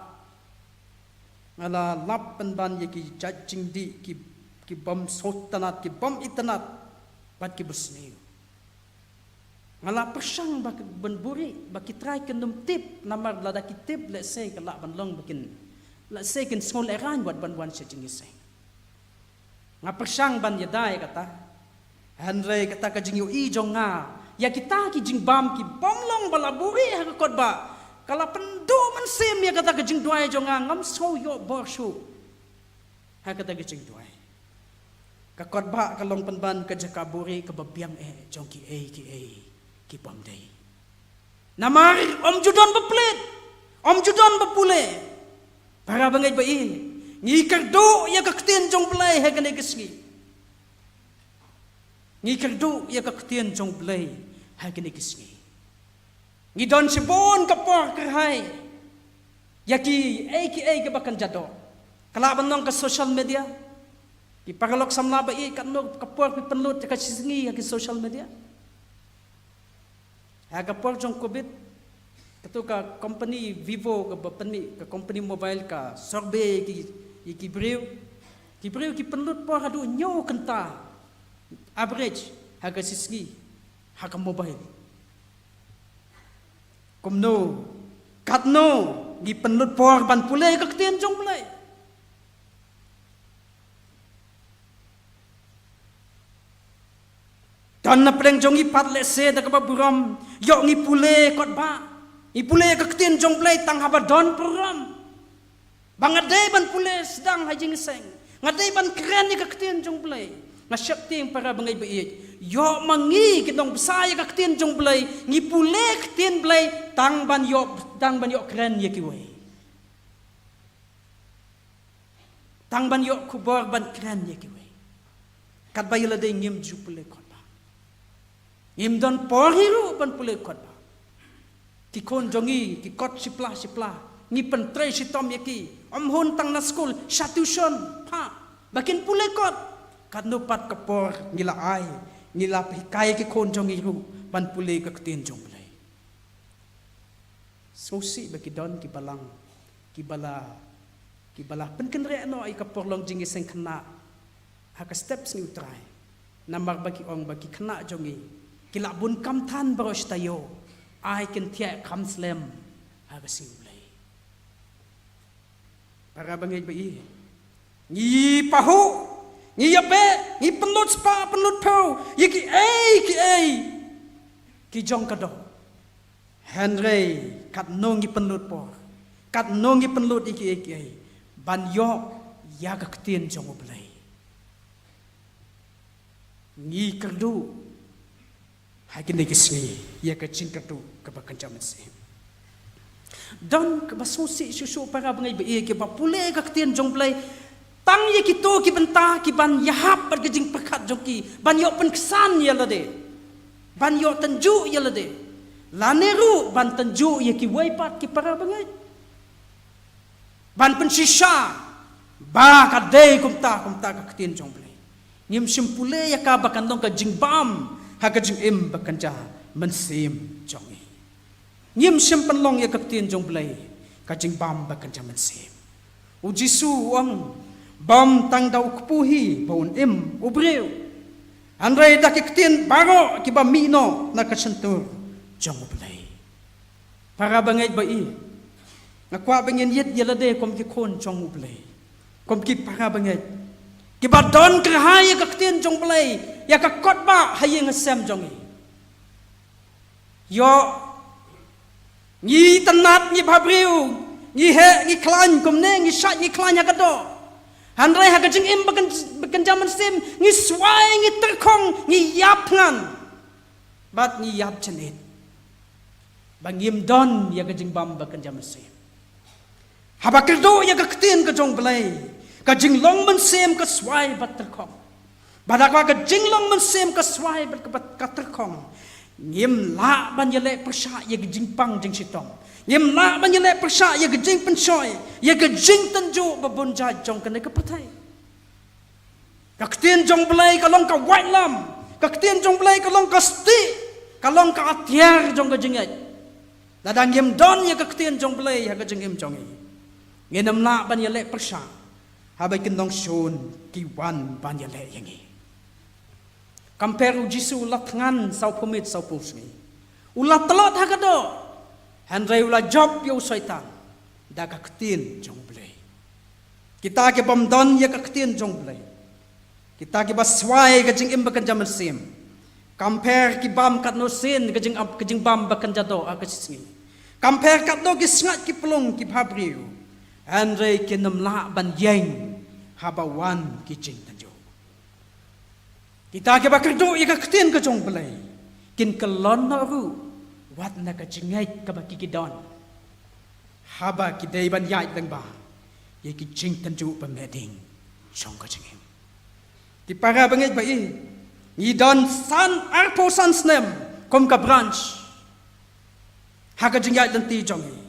ala lap ban ya ki judging di ki bom sotanat ki bom itanat bat ki busni ala persang bak ben buri baki try kendum tip namar lada ki tip let's say ka la ban long bakin let's say kin small eran wat ban wan se jingis nga persang ban ya dai kata hanre kata ka jing yu i jong nga ya kita ki jing bam ki bom long balaburi ha ka kotba kalau pendu man sim ya kata kejing duai jonga ngam so yo borshu ha kata kejing duai ka kotba kalong penban ka jakaburi ka babiam jong ki ki pam dei namar om judon beplet om judon bepule para bangay ba ngi kardo ya ka ktin jong blay ha kane kisngi ngi kardo ya ka ktin jong blay ha kane kisngi ngidon si bon kapor kerhai yaki ke bakan jado kalaban nong ka social media ki paralok samla ba kan no kapor pi penlut ka singi yaki social media ha kapor jong covid katu ka company Vivo ka bapani ka company mobile ka sorbe ki breu ki penlut por adu nyo kenta average ha ka singi ha ka mobile kumno katno gi penlut por ban pule ka ktin jong pule dan na preng jong i pat le se da ka buram yo ngi pule kot ba i pule ka ktin jong pule tang haba don program bangade ban pule sedang hajing seng ngadai ban keren ni ka ktin jong pule nga syakti para bangay bait yo mangi kitong besaya ka ktin jong blay ngi pule ktin blay tang ban yo kren ye kiwe tang ban yo kubor ban kren ye kiwe kat bayula de ngim ju pule kota ngim don por hiru ban pule kota ki kon jongi ki kot sipla ngi pentre sitom ye ki om hun tang na school shatushon pa bakin pule kot kadno pat kapor ngila ay ngila kai ki kon jong iru ban pule ka ktin jong play so si baki don ki bala pen kenre no ay kapor long jingi seng kena ha ka steps ni utrai namar baki ong baki kena jongi kila bun kam than baros tayo ai kin thia kam slem ha ka siu lei para bangai bai ni pahu ni yape ni penlut spa penlut pau ye ki ai ki jong ka do Henry kat nongi penlut po kat nongi penlut iki ban yo ya ka ktien jong oblei ni kerdu hai kin ki sni ya ka chin kerdu ka ba kan jaman se dan ka basusi susu para bangai be ke ba pule ka ktien jong blai tang ye ki to ki benta ki ban yahap par ke jing pakat jong ki ban yo pen kesan ya lade ban yo tanju ya lade laneru ban tanju ye ki wai pat ki para bangai ban pen shisha ba ka dei kumta ka ktien jong blai ngim simpule ya ka bakan dong ka jingbam ha ka jing im bakan ja man sim jong i ngim simpan long ya ka ktien jong blai ka jingbam bakan ja man sim u jisu ang bam tang dau kpuhi bon im ubreu andre da ki ktien baro ki ba mi no na ka sentur jong blai para bangai ba i na kwa bangin yet yelade kom ki khon jong blai kom ki para bangai kiba don kerhaya ka ktien jong blai ya ka kotba haye ngesem jong yo ni tanat ni babriu ni he ni klan komne ni shat ni klan ya ka do handrai ha ka jing im bakan jaman sim ni swai ni terkong ni yap ngan bat ni yap chenit bangim don ya ka jing bam bakan jaman sim haba kerdo ya ka ktien ka jong blai ka jinglong man sem ka swai bat terkong badakwa ka jinglong man sem ka swai bat ka terkong ngim la ban yele persha ye ka jingpang jing sitong ngim la ban yele persha ye ka jing pensoi ye ka jing tanju ba bon ja jong ka ne ka pathai ka ktien jong blai ka long ka white lam ka ktien jong blai ka long ka sti ka long ka atiar jong ka jingai dadang ngim don ye ka ktien jong blai ha ka jingim jong nginam la ban yele persha habai kendong shon ki wan ban ya le yangi compare jisu latngan sau pumit sau pusni ulat telot hakado handrai ula job yo syaitan da ka ktin jong blai kita ke bamdon ya ka ktin jong blai kita ke baswai ka jing imba kan jaman sim compare ki bam kat no sin ka jing bam bakan jado ka sisngi compare kat no ki sngat ki pelong ki bhabriu Andre kinam la ban yang habawan kijing tanjo. Kita ke bakerdo ya ka ktien ka jong belai. Kin kelon na ru wat na ka jingai ka ba kikidon. Haba kidai ban yai dang ba. Ye kijing tanjo pa meding jong ka jingim. Ti para bangai ba i. Ni don san arpo san snem kom ka branch. Ha ka jingai dan ti jong i.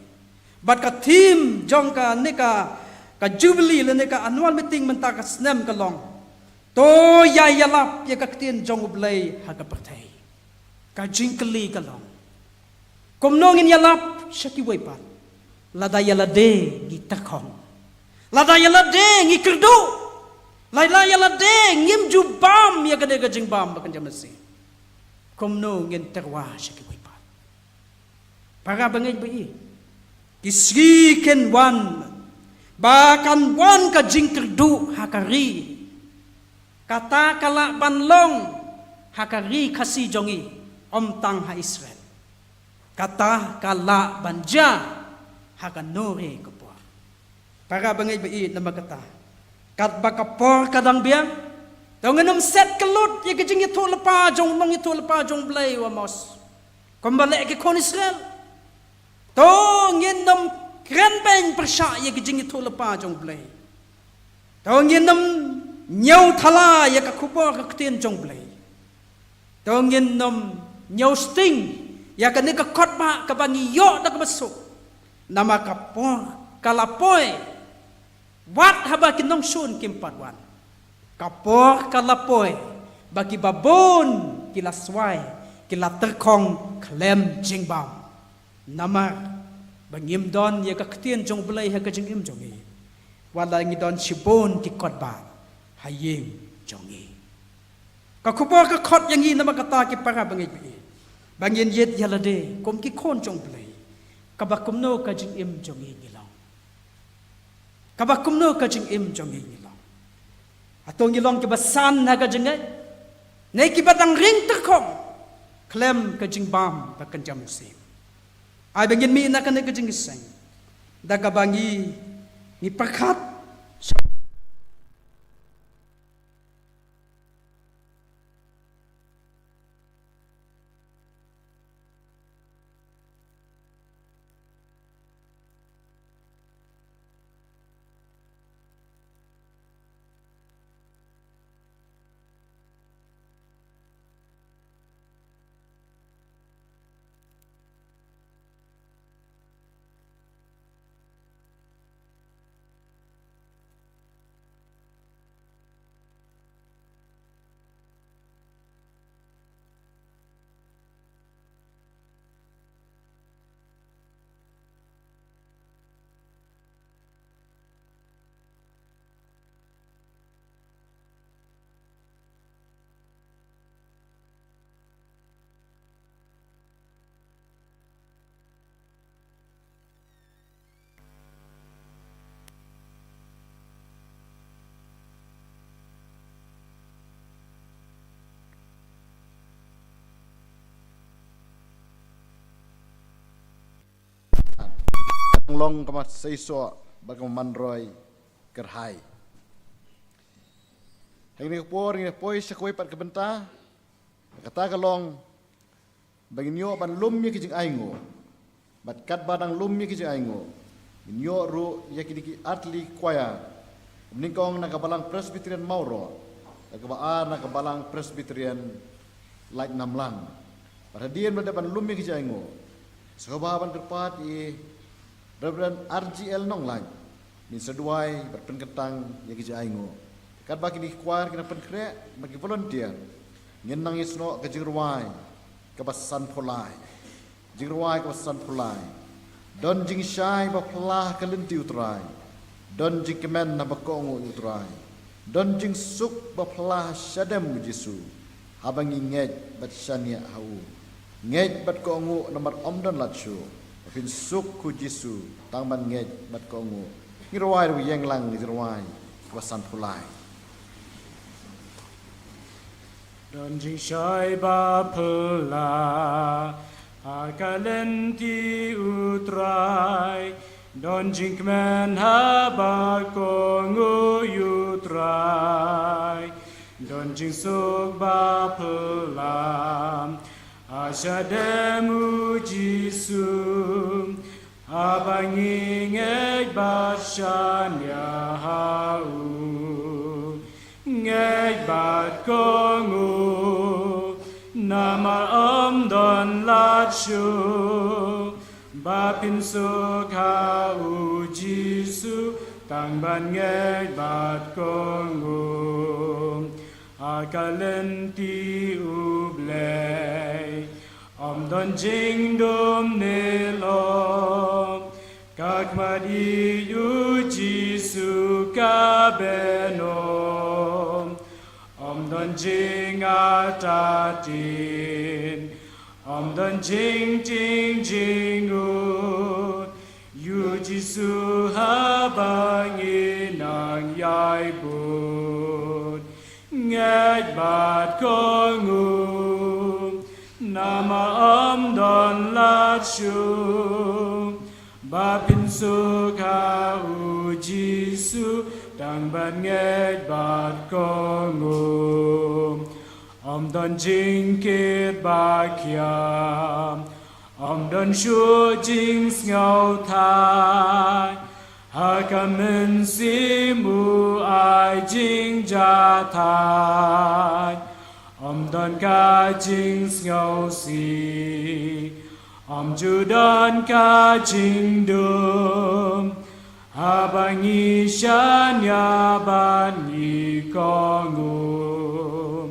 But ka team jong ka nika ka jubilee le nika annual meeting menta ka snem ka long to ya yalap ya ka ktien jong ublay ha ka patay ka jinkli ka long komnongin yalap shaki waipat lada yalade gi takong lada yalade gi kerdo lada yalade ngim jubam ya ka de ka jingbam bakan jamasi komnongin terwa shaki waipat para bangay bai kisri ken wan bakan wan ka jingkerdu hakari kata kala banlong hakari kasi jongi om tang ha Israel kata kala banja hakanore kapwa para bangay bai na magkata kat bakapor kadang biang tongenom set kelut ye kejing itu lepa jong nong itu lepa jong blay wa mos kembali ke kon Israel Tong yin nam kren beng persha ye kijing itu lepa jong blai. Tong yin nam nyau thala ye ka kupo ka ktien jong blai. Tong yin nam nyau sting ya ka ne ka khotba ka bangi yo da ka masuk. Nama ka por kalapoy. Wat haba kinong sun kimpat wan. Kapor kalapoy bagi babon kilaswai kila terkong klem jingbam. Nama bangim don ya ka ktien jong blai ha ka jingim jongi wala ngi don shibon ki kotba hayim jongi ka khupa ka khot yang hi nama kata ki para bangai bi bangin yet yalade kom ki khon chong plei ka ba kumno ka jing im jong hi ni long ka ba kumno ka jing im jong hi ni long atong ni long ki ba san na ka jing ai nei ki ba dang ring ta khom klem ka jing bam ba kan jam sim ai bangin mi na ka ne ka jing seng da ka bangi ni pakhat long kamat seiso bagam manroy kerhai hingni por ni poi sakoi pat kebenta kata kalong baginyo ban lummi kijing aingo bat kat badang lummi kijing aingo nyo ru yakidiki atli kwaya ningkong nakabalang Presbyterian Mauro nakabalang Presbyterian Light Namlang pada dia ban lummi kijing aingo sahabat terpat i Reverend RGL Nonglai min seduai berpenketang yang kiji aingo kat bagi di kuar kena penkre bagi volunteer ngenang isno ke jingruai ke basan polai jingruai ke basan polai don jing syai ba pelah ke lenti utrai don jing kemen na bakongu utrai don jing suk ba pelah syadam jisu habangi ngej bat syania hau ngej bat kongu nomor omdon lachu Fin suk ku Jisu tangban ngej bat kongu ngirwai ru yang lang ngirwai wasan pulai don jing shai ba pula akalenti utrai don jing men ha ba kongu utrai don jing suk ba pula Asyademu Jisu abangi ngej bashan ya hau ngej bat kongu nama don lachu bapin suk hau Jisu tangban ngej bat kongu akalenti ublei don jing dum nilom kak madi yu Jisu kabenom don jing atatin don jing jing jing yu Jisu habangi nang yai bud ngej bat kongu nama don lachu bapin suk hau Jisu dang ban ngej bat kongu don jing kit bakyam don shu jing ngau thai hakamen simu ai jing ja thai don ka jing ngau si ju don ka jing dum habangi shan ya ban yi kongu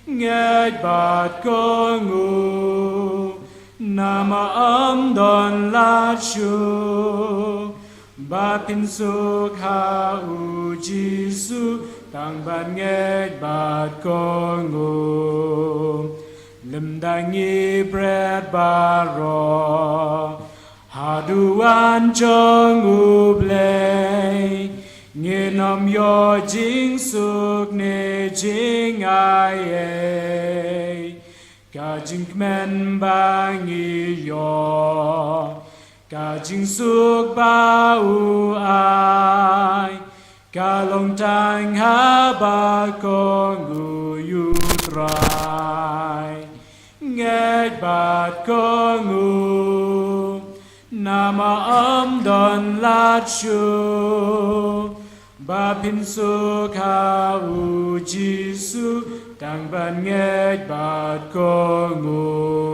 ngej bat kongu nama don lachu bapin suk hau Jisu tăng ban nghe bát con ngủ lâm đăng nghi bread ba ro hà du an cho ngủ play nghe nom yo jing suk ne jing ai e ka jing men ba ngi yo ka jing suk ba u ai ka long tang ha ba con ngu yu trai nghe bát con ngu nama am don lat shu ba pin su ka u jisu tang ban nghe bát con ngu.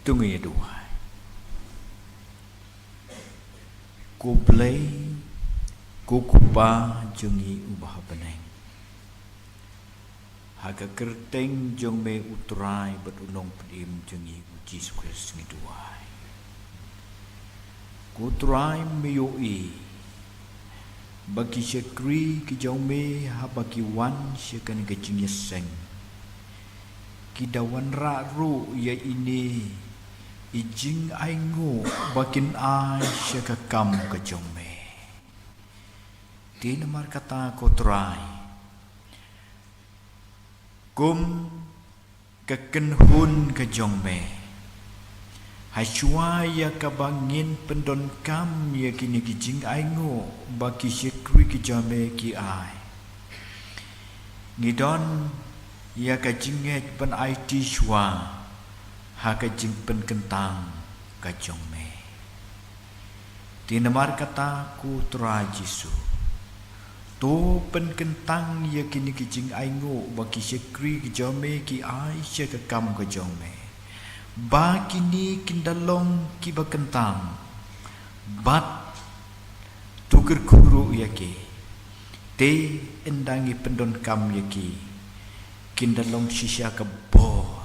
tungi dua ku play ku kupa jungi ubah beneng haga kerteng jong me utrai berunong pedim jungi uji sukres ngiduai ku trai meyoi bagi syakri ki jong me ha bagi wan syakan gajing yeseng ki dawan ra ru ya ini ijing aingu bakin ai syakakam ke jong me Tino mar kata ko try kum kekenhun ke jongme hasyua ya kabangin pendon kam ya kini kijing aingo baki syekri ki jame ki ai ngidon ya kajinget pen IT syua ha kajing pen kentang ke jongme Tino mar kata ko try Jisu Tu pen kentang ya kini kijing aingo baki syekri ki jome ki ai syakakam ke jome ba kini kindalong ki ba kentang bat tuker kuru ya ki te endangi pendon kam ya ki kindalong sisya ke bor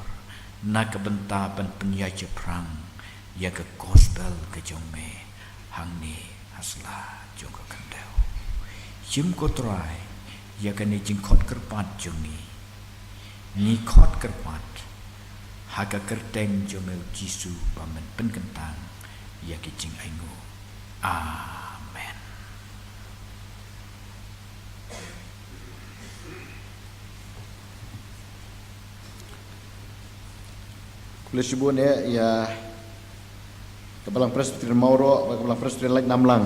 na ke benta pen penyaja perang ya ke gospel ke jome hang ni hasla jong ke kendau Jim ko try ya kan jing khot kerpat jungi ni khot kerpat haga kerteng jomel Jisu pamen penkentang ya kijing aingo amen Kulis sibun ya Kebalang Presbyterian Mauro, Kebalang Presbyterian Lek Namlang.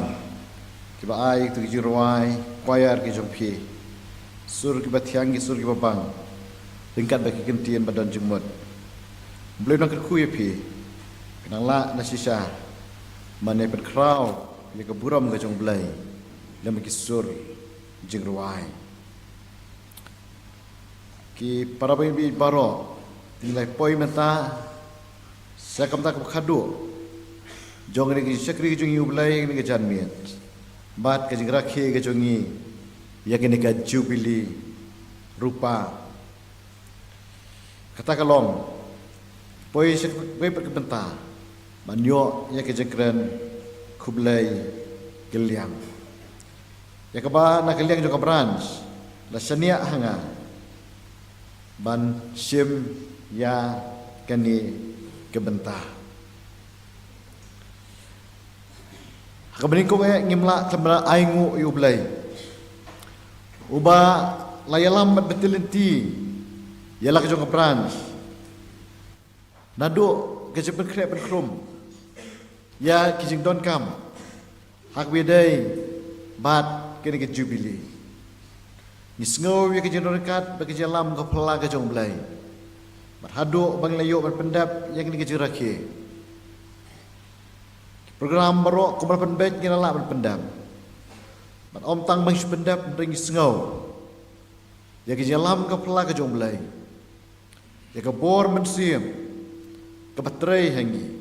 Kiba ai tu jiruai, choir ki jompi. Sur kiba tiangi sur kiba bang. Tingkat bagi kentian badan jemut. Boleh nak kerku ya pi. Kenang la nasisha. Mane pen kraw, ni ke buram ke jong blai. Dan bagi sur jiruai. Ki para bi baro nilai poi menta sakam tak khadu. Jong ni syakri jong yu blai ni ke janmiat. Bat ke jingrakhe ke jongi ya ke nika jubili rupa kata kalong poi perkebenta manyo ya ke jengkren kublai geliang ya ke ba na geliang jo ka branch la sania hanga ban sim ya kani kebenta Kebenikung ngimla kembra aingu yublai. Uba layalam betilenti. Yalah kejong kebran. Nado kejepen krep krum. Ya kijing don kam. Hak bedai bat kini ke jubili. Nisngau ya kijing don kat bagi jalam ke pela kejong blai. Bat hado bang layo berpendap yang kini kijing rakhe. Program baru kumpulan penbet kena lah berpendam. Bat om tang bang pendap ring sengau. Ya ke jalam ke pela ke jomblai. Ya ke bor mensiam. Ke baterai hangi.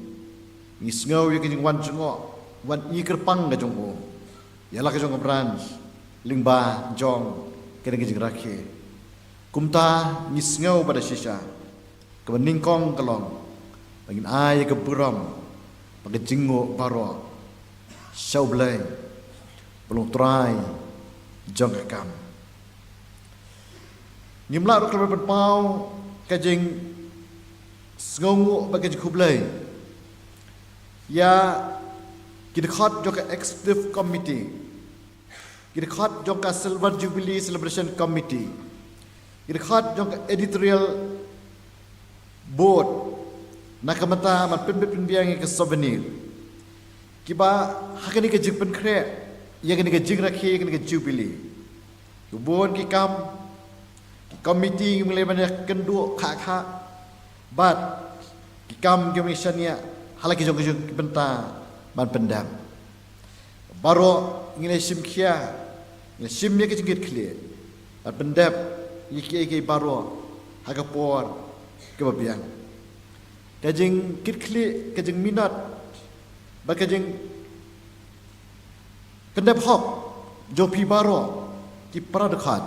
Ni sengau ya ke jing wan jengok. Wan i kerpang ke jongko. Ya lah ke jong ke branch. Lingba jong kena ke jing rakhe. Kumta ni sengau pada sisa. Ke beningkong kelong. Bangin ai ke buram. Pakai jinggo baro syau blai belum try jong kam ngimla ro klub berpau kajing sngongu pakai jikublai ya kita khat jok executive committee kita khat jok silver jubilee celebration committee kita khat jok editorial board Nakamata man pembiang ke souvenir. Kiba hakani ke jing penkre, ya kini ke jing rakhi, kini ke jubilee. Kubon ki kam, ki komiti mulai banyak kendu kak, bat ki kam komisionia halaki jong jong benta man pendam. Baro ngile sim kia, ngile sim ya ke jingit clear. Bat pendam iki baro hagapor kebabiang. kajing kitkli kajing minat ba kajing pendep hok jopi baro ki para dekat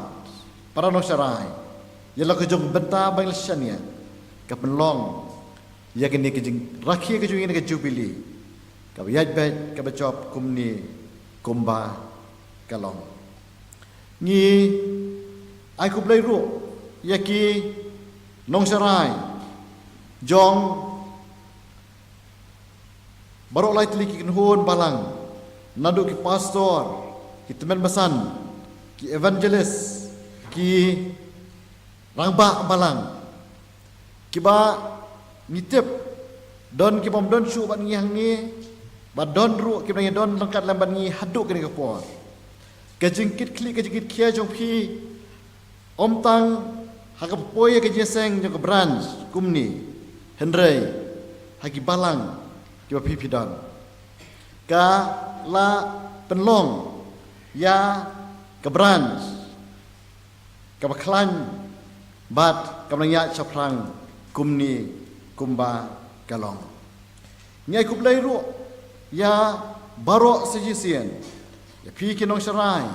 para nosarai yala kajong benta banglasania ka penlong ya kini kajing rakhi kajing ini ke jubili ka yaj bet ka bacop kumni kumba kalong ni ai ku blai ru ya ki nongsarai jong baru lai teliki kinhun balang nadu ki pastor ki teman basan ki evangelist ki rangba balang ki ba ngitip don ki pom don su ban ngi hang ni ba don ru ki ngi don lengkat lam ban ngi haduk ni ka por ka jingkit kli ka jingkit khia jong phi om tang hakap poye ka jeseng jong ka branch kumni henrei hagi balang ki ba phi phi don ka la penlong ya ke branch ke baklan bat kamlang ya chaprang kumni kumba kalong nyai kublai ru ya baro sejisian ya pi kinong sharai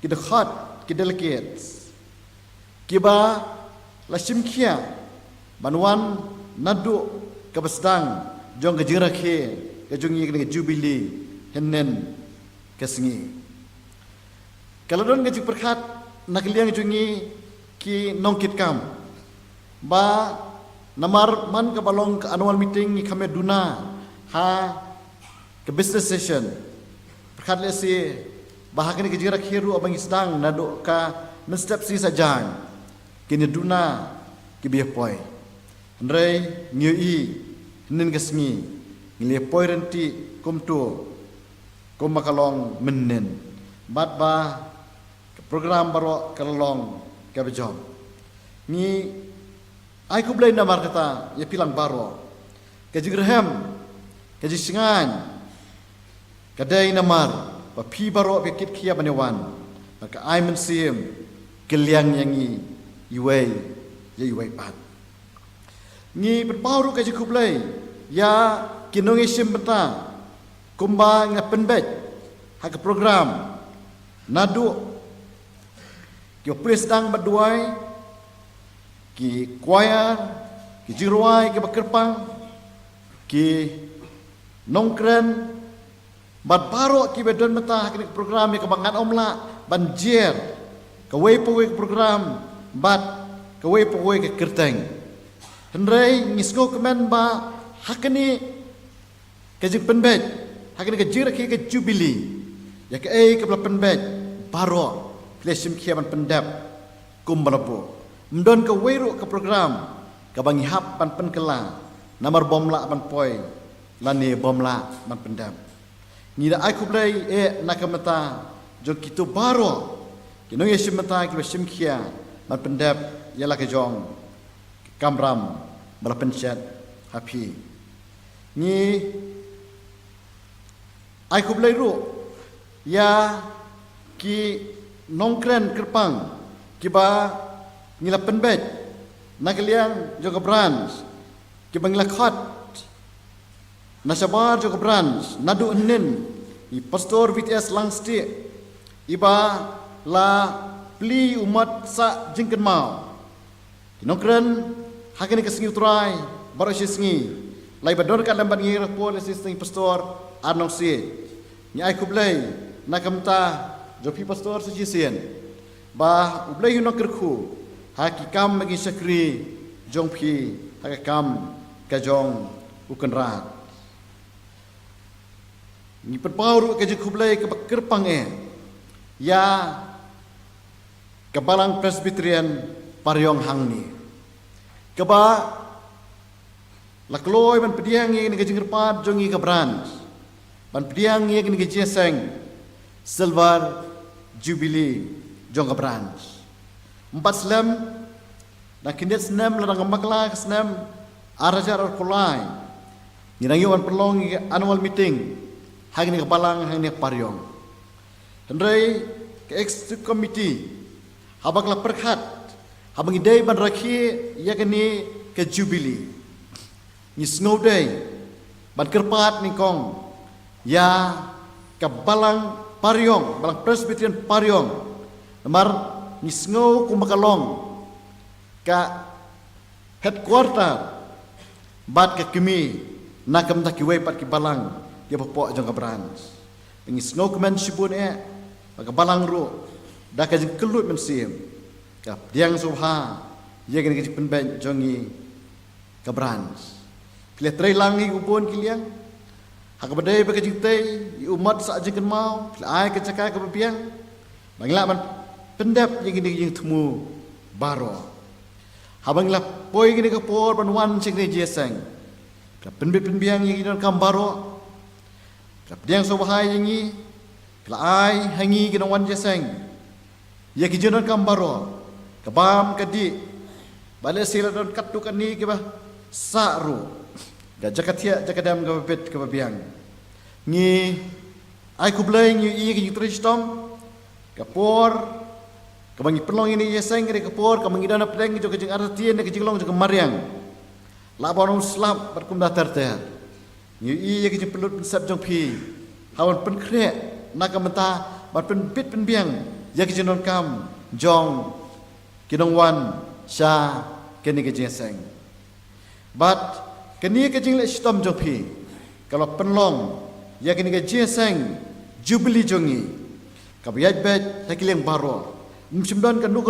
ki dekhat ki delegates ki ba la simkhia banwan nadu ke besdang jong ke jirakhe ke jungi ke jubili hennen kesengi kalau don ke perkhat nak liang jungi ki nongkit kam ba namar man ke balong ke annual meeting ni kami duna ha ke business session perkhat le si bahak ni ke jirak hiru abang sedang nado ka menstep si sajang kini duna ki biah poi ndrei ngi nen kesengi ngile poi renti kumtu kum makalong menen bat ba program baro kalong ke bejom ni ai ku blai namar kata ya pilang baro ke jigraham ke jisingan kadai namar ba pi baro be kit khia banewan maka ai mensim keliang yangi iwei ye iwei pat ni berpauru ke jiku blai ya kinong isim beta kumba ngapen bet hak program nadu ki presdang baduai ki choir ki jiruai ki bakerpang ki nongkren bat paro ki bedon meta hak program ki bangan omla banjir ka wei program bat ka wei ki kerteng henrei ngisgo kemen ba hakni ke jing penbet hakni ke jira ki ke jubili ya ke ke penbet paro lesim kiaman pendap kumbalapo mdon ke weru ke program ke bangi hap pan penkela namar bomla pan poi lani bomla pan pendap ni da aku blai nakamata jong kitu baro kinong yesim mata ki besim kia pan pendap yala ke jong kamram bala pencet happy ni aku blai ru ya ki nongkren kerpang kiba ngila penbet nakaliang juga branch kiba ngila khat nasabar juga branch nadu nen i pastor VTS langsti iba la pli umat sa jingken mau nongkren hakani kesengi utrai baru sengi lai bador kan lambat ngir pol assisting pastor anong si ni ai kublai nakamta jopi pastor sejisian bah ublai yunok kerku hakikam bagi sakri jongpi hakikam kajong ukan rat ni perpauru ke kublai ke kerpang ya kebalang presbyterian paryong hangni keba lakloi ban pediang ni ke jingirpat jongi ke branch ban pediang ni ke jeseng silver jubilee jong ke branch 4 slam na kindet senam larang makla ke senam arajar kulai nirang yuan perlong annual meeting hang ni kepalang hang ni paryong hendrai ke executive committee habaklah perkhat habang idai ban rakhi yakni ke jubilee ni snow day ban kerpat ni kong ya ka balang Pariong balang Presbyterian Pariong mar ni snow kumakalong ka headquarter bat ka kimi nakam ta kiwe pat ki balang ya popo jong ka branch ni snow kemen sibun maka balang ru da ka jing kelut men sim ka diang subha ye gani ki penben jongi ka branch kile trai langi upon kiliang hak badai ba ka jing tei umat sa jing kan mau kile ai ka caka ka biang bangla man pendap ye gani jing temu baro habang la poi gini ka por ban wan sing ni jeseng ka penbit penbiang ye gini kam baro ka diang so bahai yengi kila ai hangi gini wan jeseng ye ki jonon kam baro ka bam ka di bale sila don katu kan ni ke ba saru ga jakatia jakadam ga pet ka biang ni ai ku blai ni ye ki tristom ka por kamangi pelong ini yeseng kiri kepor kamangi dana pedang jo kejeng artien kejeng long jo kemariang labaron slap berkum datar teh ni ye kejeng pelut sab jong pi hawan pen kre nakamata bat pen bit pen biang ye kejeng non kam jong kinong wan sha keni kejeng seng bat keni kejeng le stom jong pi kalau penlong ye keni kejeng seng jubili jongi kabiat bet hakileng baro Msimdan kanu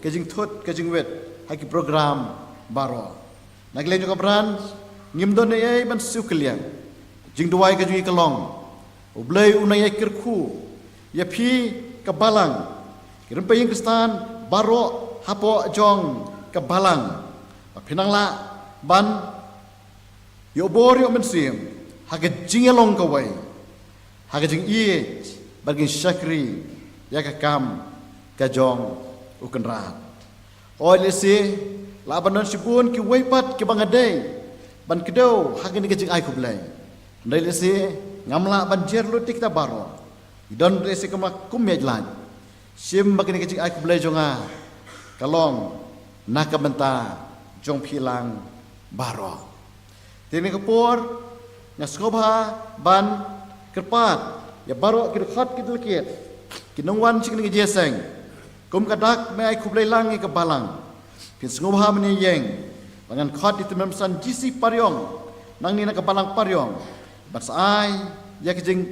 kejing thot kejing wet haki program baro nagle juga brand ngimdon ai ban sukliang jing duai kejing kelong ublai unai kirku ya phi kabalang kirim paying kristan baro hapo jong kabalang pinangla ban yo bor yo mensim haki jing elong kawai haki jing ie bagi syakri ya kam kajong uken rahat oleh si labanan sibun ki weipat ki bangadai ban kedau hagin kejing ai kublai ndai lesi ngamla ban jer lutik ta baro idon lesi kama kumejlan sim bagin kejing ai kublai jonga kalong nakamenta jong philang baro tini kapor ngaskobha ban kerpat ya baro kirkhat kidlkit kinongwan sing ni jeseng kum kadak me ai kublai langi ke balang pin sngobha meni yeng bangan khat itu memsan jisi Pariong nang ni na ke balang Pariong bas ai ya kejing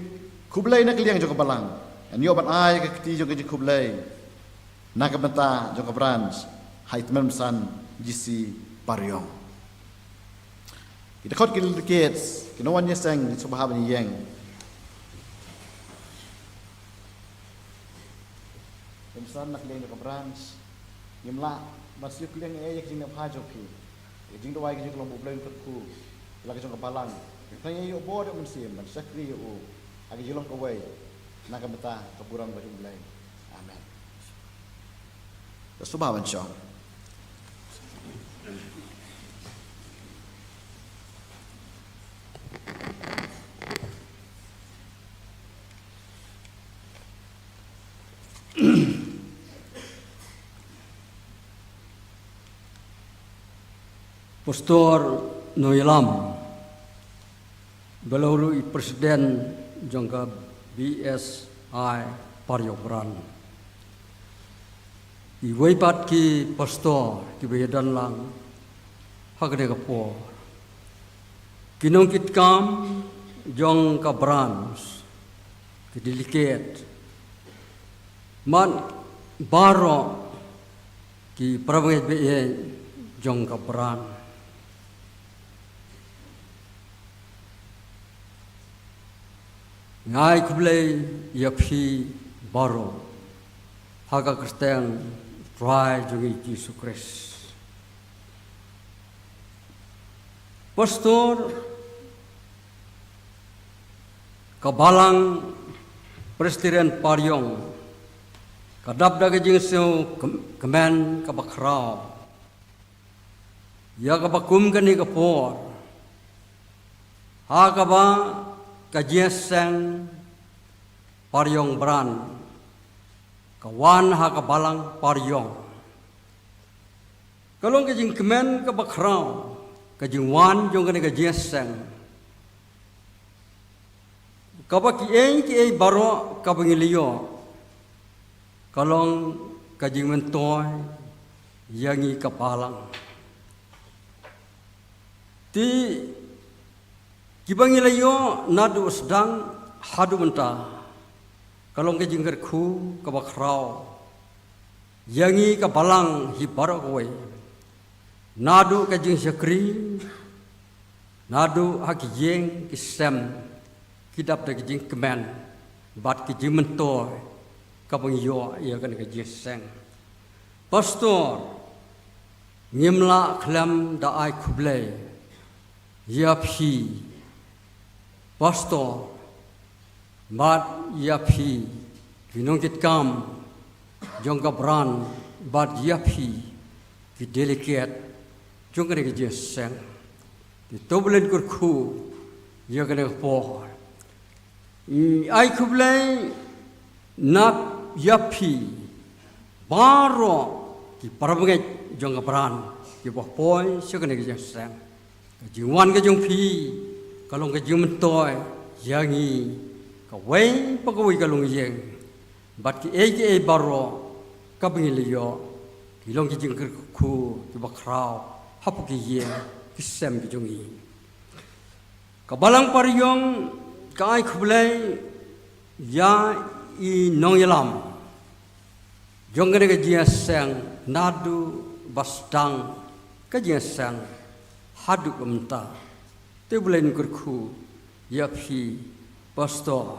kublai na kliang jo ke balang an yo ban ai ke kti jo ke kublai na ke benta jo ke branch hait memsan jisi Pariong kita khat kil kids kinowan yeseng subha meni yeng Pemsan nak liang ke branch, nimla masih liang ayah kejing nak hajo pi, kejing doai kejing kelompok belain kerku, lagi jong kebalang, tanya yo bodoh mensim, man sakri yo, agi jolong kawai, nak beta keburang baju belain, amen. Subah mencong. Pastor Noilam Belauru Presiden jangka BSI Pariobran Iwaipat ki pastor ki bayadan lang hagde kapo kinong kitkam jong ka branch ki delicate man baro ki prabangai be jong ka branch ngai kublai ya phi baro haga kristeng try jungi Yesus Kristus pastor kabalang Presbyterian Pariong kadap daga jing seu kemen kabakrao ya kabakum kani kapor ha kaba kajeseng Pariong Bran kawan ha kabalang Pariong kalong kajing kemen kabakrao ka jing wan jong ka jing sang ka ba ki ei baro ka bangilio kalong ka jing mentoy yangi kapalang ti kibangilio nadu sedang hadu menta kalong ka jing ku ka ba khrau yangi kapalang hi baro kowe nadu ka jing sakri nadu haki jeng kisem kidap da jing kemen bat ki jing mentoy ka bangio ya kan ka jing seng pastor ngimla khlam da ai khuble yaphi pastor bat yaphi kinong kit kam jong ka bran bat yaphi ki delicate jong ka je seng ti toblen kur khu ya ka po ai khuble nap yaphi baro ki parabngai jong ka bran ki bo poi se ka je seng ji wan ka jong phi kalong ka jum toy yangi ka wei pa ko ka lung yeng bat ki e baro ka bingilio ki long ki jing khu ki ba khrau hapu ki yeng ki sem ki jong yi ka balang pariyong ka ai khublai ya i nong yalam jong ka jia sang nadu bastang ka jia sang hadu umta te bulan kurku ya phi pastor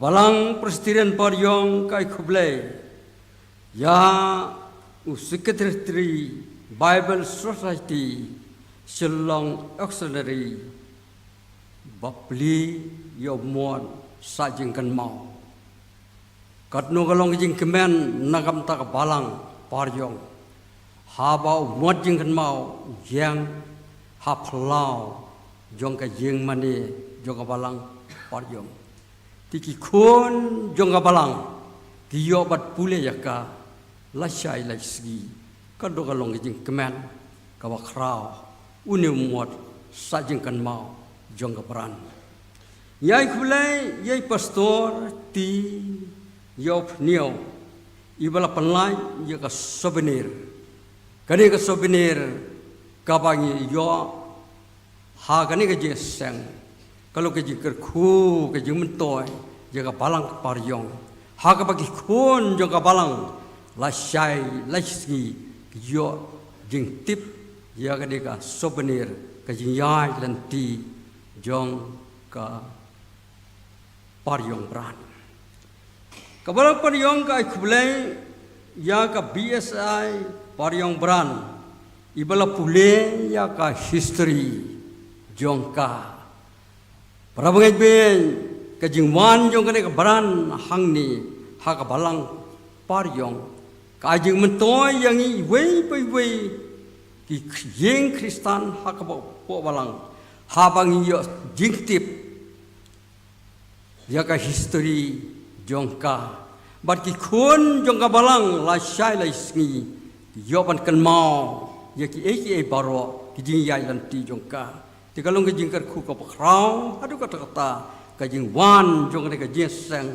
balang presiden paryong kai khublai ya secretary Bible Society Shillong Auxiliary bapli yo mon sajing kan mau katno kalong jing kemen nagam ta balang paryong habau mod jing kan mau yang haplau jong ka jing mani jong ka balang paryong tiki khon jong ka balang kiyo bat pule yaka la shai la sgi ka do ka long jing kemen ka wa khrau uni muat sa jing kan mau jong ka bran yai khulai yai pastor ti yop niau ibala panlai ya ka souvenir kani ka souvenir ka bangi yo ha kani ka je sang kalau ka jikir khu ka jing toy jaga balang paryong ha ka bagi khon jaga balang la shai la ski yo jing tip ya ka de ka souvenir ka jing yai lanti jong ka paryong bran ka balang paryong ka khulai ya ka BSI paryong bran ibala pule ya ka history jongka parabangai ben ka jingwan jong ka baran hangni ha ka balang paryong ka jing mentoy yang i wei pai wei ki yeng kristan ha ka po balang ha bang yo jingtip ya ka history jongka bat ki khon jongka balang la shai la sngi yoban kan mau ya ki e baro ki jing yai lan ti jongka ti kalong ki jing kar khu ka khrau adu kata kata ka jing wan jong ka jing sang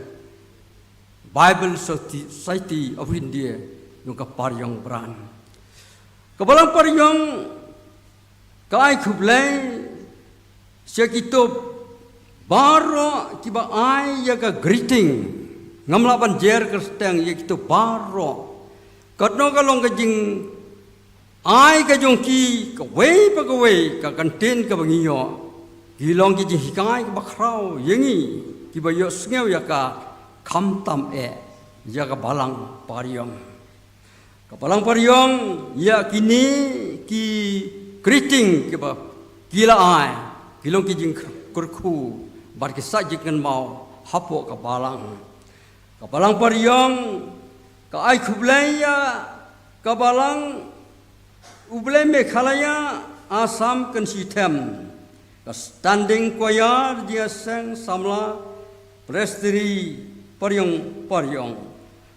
Bible Society of India jongka paryong bran ka balang paryong ka ai khublai sia kitop baro ki ba ai ya ka greeting ngamla ban jer kersteng ya kitu baro katno kalong ka jing ai ka jong ki ka wei pa ka wei ka kantin ka bangiyo gilong ki jing hikai ka bakrau yengi ki ba yo sngew ya ka kham tam ya ka balang paryong ya kini ki greeting ki ba gila ai gilong ki jing kurku bar ki sa jing mau hapo ka balang paryong ka ai khublaya ka balang ublai Meghalaya Assam kan sitem ka standing choir dia sang samla presteri paryong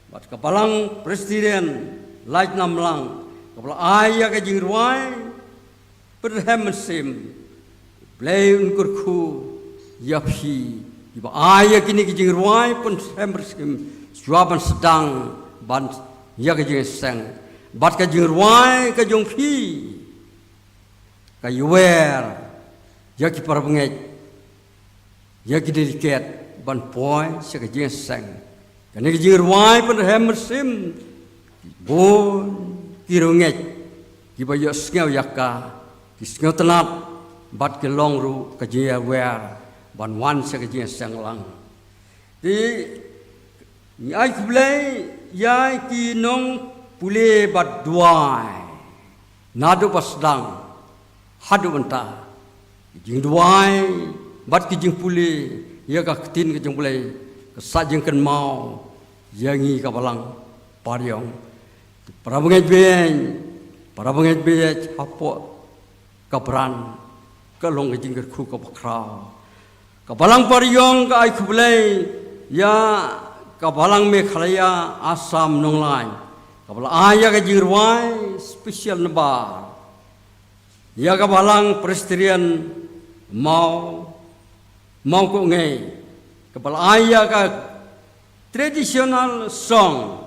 bat ka balang presiden lait namlang ka balang ai ya ka jingruai berhemesim play unkur ku yapi iba ayah kini kijing ruai pun hemesim juaban sedang ban ya kijing seng bat kijing ruai kijing pi kayuwer ya ki parabengej ya ki delikat ban poi se kijing seng kini kijing ruai pun hemesim bon kirungej kiba yo sngau yakka kisngau tenat bat ke long ru ka jia wer ban wan se ka jia sang lang ti ai kublai yai ki nong pule bat duai nadu pasdang hadu banta jing duai bat ki jing pule ya ka tin ka jing pule ka sa jing kan mau yangi ka balang pariong para bengej hapo kapran kalong jing ku ka bakrau ka balang pariong ka ai kublai ya ka balang me khalaya asam nonglai ka bala aya ka jirwai special nabar ya ka balang presterian mau ko ngai ka bala aya ka traditional song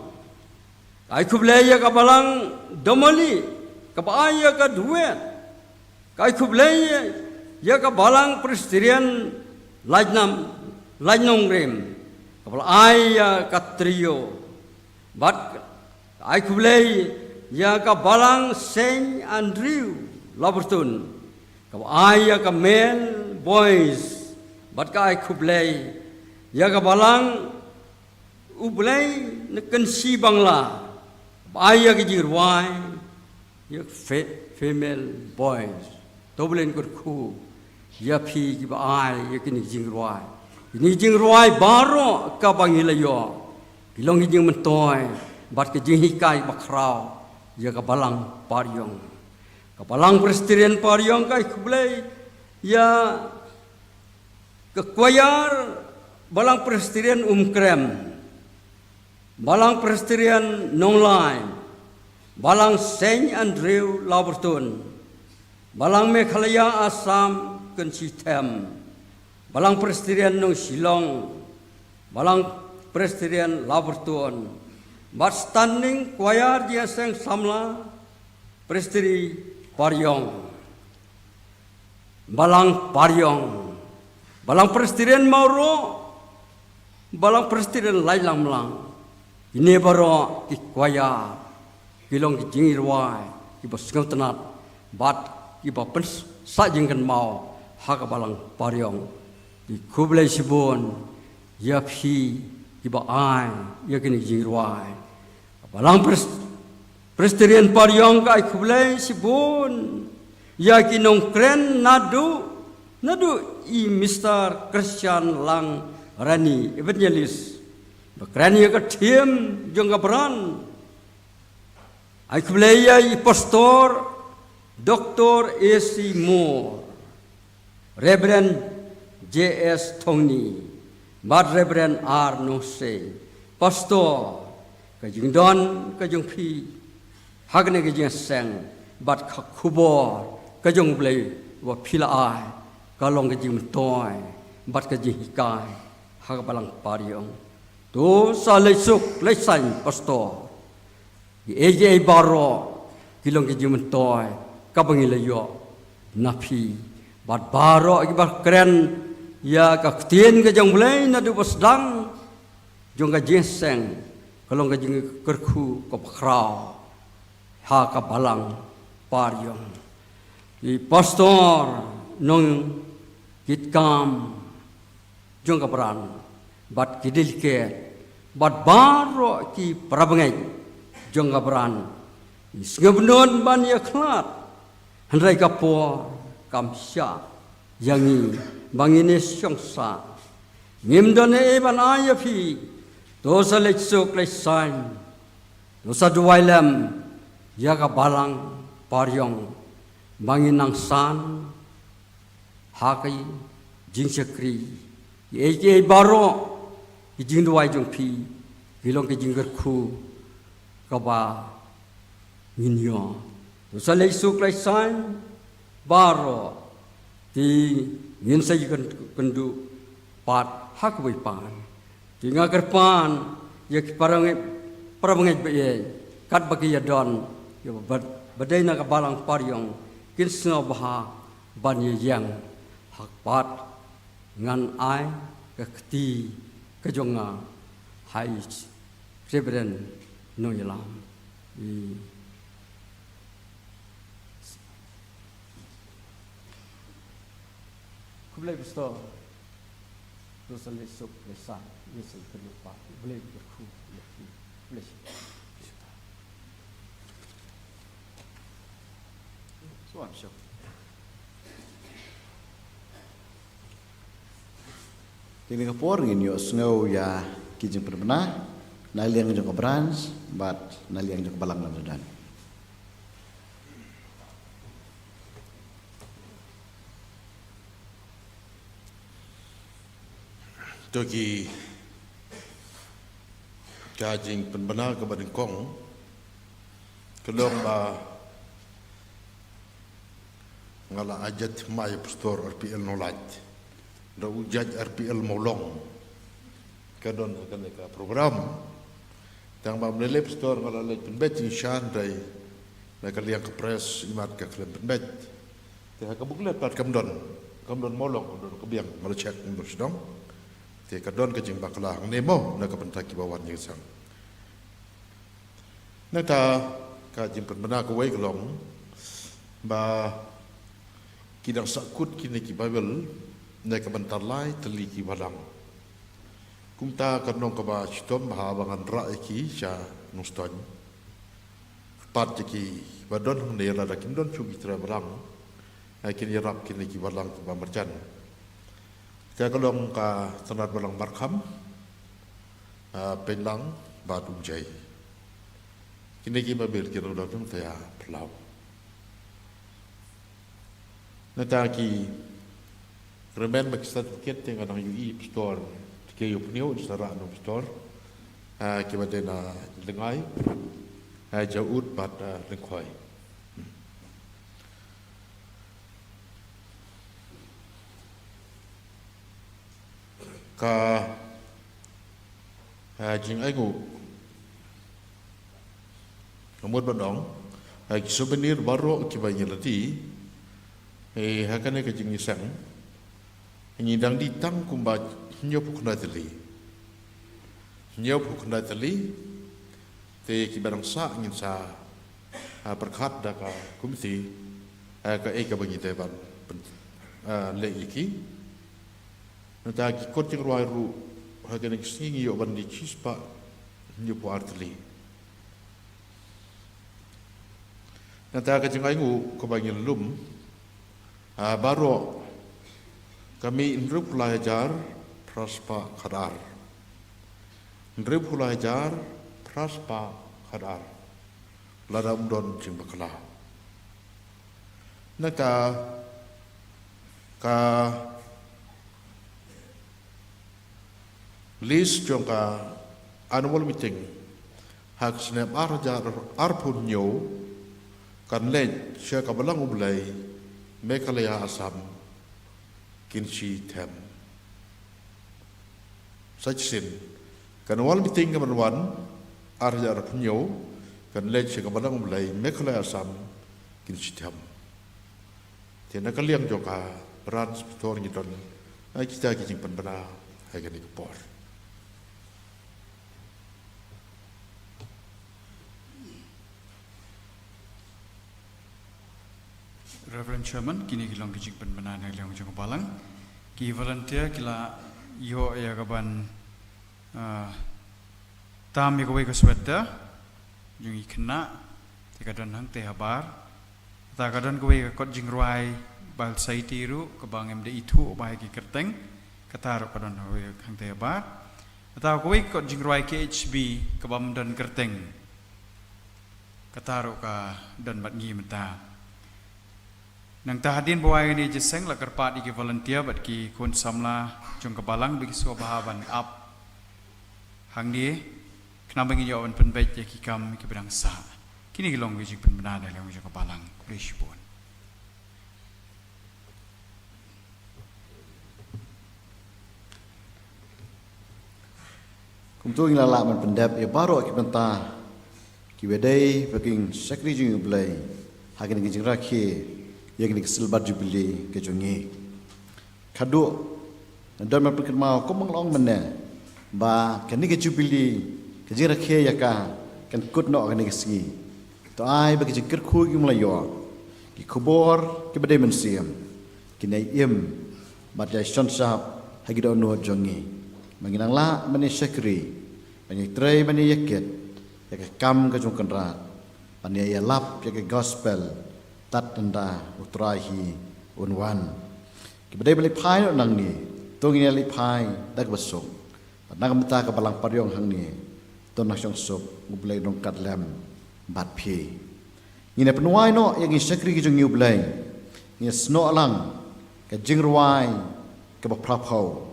ai kublai ya ka balang domali kabaya ka duet kai kublai ya ka balang presterian lajnong rem kabal aya ka trio bat ai kublai ya ka balang Saint Andrew Laberton kabal aya ka male boys bat ka ai kublai ya ka balang ublai neken si bangla aya ka jirwai ya female boys doblen kurku ya pi ki ba ai ya kini jing ruai baro ka bangilayo bilong jing mentoy bat ke jing hikai bakrau ya ka balang presterian pariong kai kublai ya ke kuayar balang presterian krem balang presterian nonglai balang Saint Andrew Laberton balang Meghalaya Assam Kenshitem balang presterian nong Shillong balang presterian Laberton bat standing choir dia sang samla presteri pariong balang presterian Mauro balang presterian Lailang Melang ini baru ki choir kilong ki jingirwai ki bosngau tenat bat ki pens sa jingkan mau ha ka balang pariong di kublai sibon ya phi ki ba ai ya kini jingirwai balang presterian pariong ka kublai sibon ya ki nong kren nadu i Mr. Christian Lang Rani evangelist bakran ya ka thiem jong ka bran ai kublaya i pastor Dr. A.C. Moore Reverend J.S. Tony bat Reverend R. Nose pastor kajing don kajing pi hagne kajing sang bat khubor kajing blai wa phila ai kalong kajing toy bat kajing hikai hag balang pariong tu sa lesuk lesan pastor eje baro kilong ki jumentoy kabangilayo napi bat baro ki bar keren ya ka tien ka jong blai na du basdang jong ka jeseng kalong ka jing kerku ko pakrau ha ka balang pariong di pastor nong kitkam jong ka bran bat kidilke bat baro ki prabangai jong gabran isngabnon ban ya klat handrai kapo kamsya yangi bangine syongsa ngimdone ban ayafi dosa lechuk lesain dosa duwailam ya ka balang pariong banginang san hakai jingsekri ye baro jing duwai jong pi bilong ke jinggerku kaba minyo dosa lesuk lesain baro ti ngin sa kendu pat hak wi pan ti ngaker pan ya parang be kat bagi ya don ya badai na kabalang paryong kin sno baha ban yang hak pat ngan ai kekti kejonga hai Reverend no yalam Kublai besar, dosa lesuk lesan, lesuk terlupa, boleh berku, boleh. Suam syok. Ini kapor ngin yo snow ya kijing perbena, naliang jong kebrans, bat naliang jong kebalang dan. Togi kajing penbenar ke Badengkong kelong ba ngala ajat mai pastor RPL nolat da ujaj RPL molong kadon akan ka program tang ba mele pastor ngala le penbet insyan dai na kaliang ke pres imat ka klem penbet te ka buklet pat kamdon molong kamdon kebiang ngala cek mundur sedang te kadon ke jing bakla nemo na ka pentaki bawan ni sang na ta ka jing penbena ko wei kelong ba kidang sakut kini ki bible na ka bentar lai teli ki balang kumta kanong ka ba chitom ba bangan ra ki sha nuston pat ki badon ne la da kindon chu ki tra balang ai kini rap kini ki balang ba merjan Saya kalong ka tanat balang markham, penlang batu jai. Kini kita berkira dalam saya pelau. Nanti ki remen maksud kita dengan orang UI store, kita upniu secara anu store, kita dena lengai, jauh pada lengkoi. Ka jing aigu kamut badong souvenir baru kibai nyelati hakane ka jing isang nyidang ditang kumba nyop kuna teli te kibarang sa ngin sa perkhat da ka kumti ka eka bagi teban le iki Nanti kot yang ruai ru, hagen yang singi yo bandi cispa nyopo artli. Nanti akan cengai ngu kebanyakan lum, baru kami indrup pelajar praspa kadar, lada umdon cimbakala. Nanti ka list jongka annual meeting hak snap arja arpun nyo kan len sia kabalang ublay Meghalaya Assam kinsi tem sajsin kan annual meeting kamanwan arja arpun nyo kan len sia kabalang ublay Meghalaya Assam kinsi tem tiada kaliang jongka beran sponsor ngidon kita kijing penbena hagen ikpor Reverend Chairman, kini kilang kijing penbenan yang liang jang balang, ki volunteer kila yo ya kaban tam ya kawai kasweta, jung ikna, tikadan hang teh habar, tikadan kawai kot jing ruai bal saitiru kabang MD itu bahai ki kerteng, katar kadan kawai hang teh habar, atau kawai kot jing ruai KHB kabam dan kerteng, katar ka dan batngi menta. Nang tahadin buai ni jeseng la kerpat iki volunteer bat ki kun samla jong kebalang bagi sobahaban up hang ni kenapa ngi jawan penbait ya ki kam ki bedang sa kini gelong wijik penbenar dalam jong kebalang rishbon kumtu ing lala man pendap ya baro ki benta ki wedai baking sakri jing blai hagin gi jingra ki yagni silbar jubilee ke jongi kadu dan man pikir mau ko manglong menne ba kan ni ke jubilee ke jingra ki yaka kan kut no kan ni singi to ai ba ki jikir khu gi mlayo ki khobor ki bedai mensiam ki nei im bat jai shon sap hagi do no jongi manginang la mani sakri mani tray mani yaket ya kam ke jong kenrat mani ya lap ya gospel tat tanda utrahi unwan ki bedai beli pai no nang ni tongi li pai dak basok nang mata ka balang paryong hang ni ton nak syong sop ngublai dong kat lem bat phi ngine penuai no yang sakri ki jong ngublai ni sno alang ka jingruai ka baprapau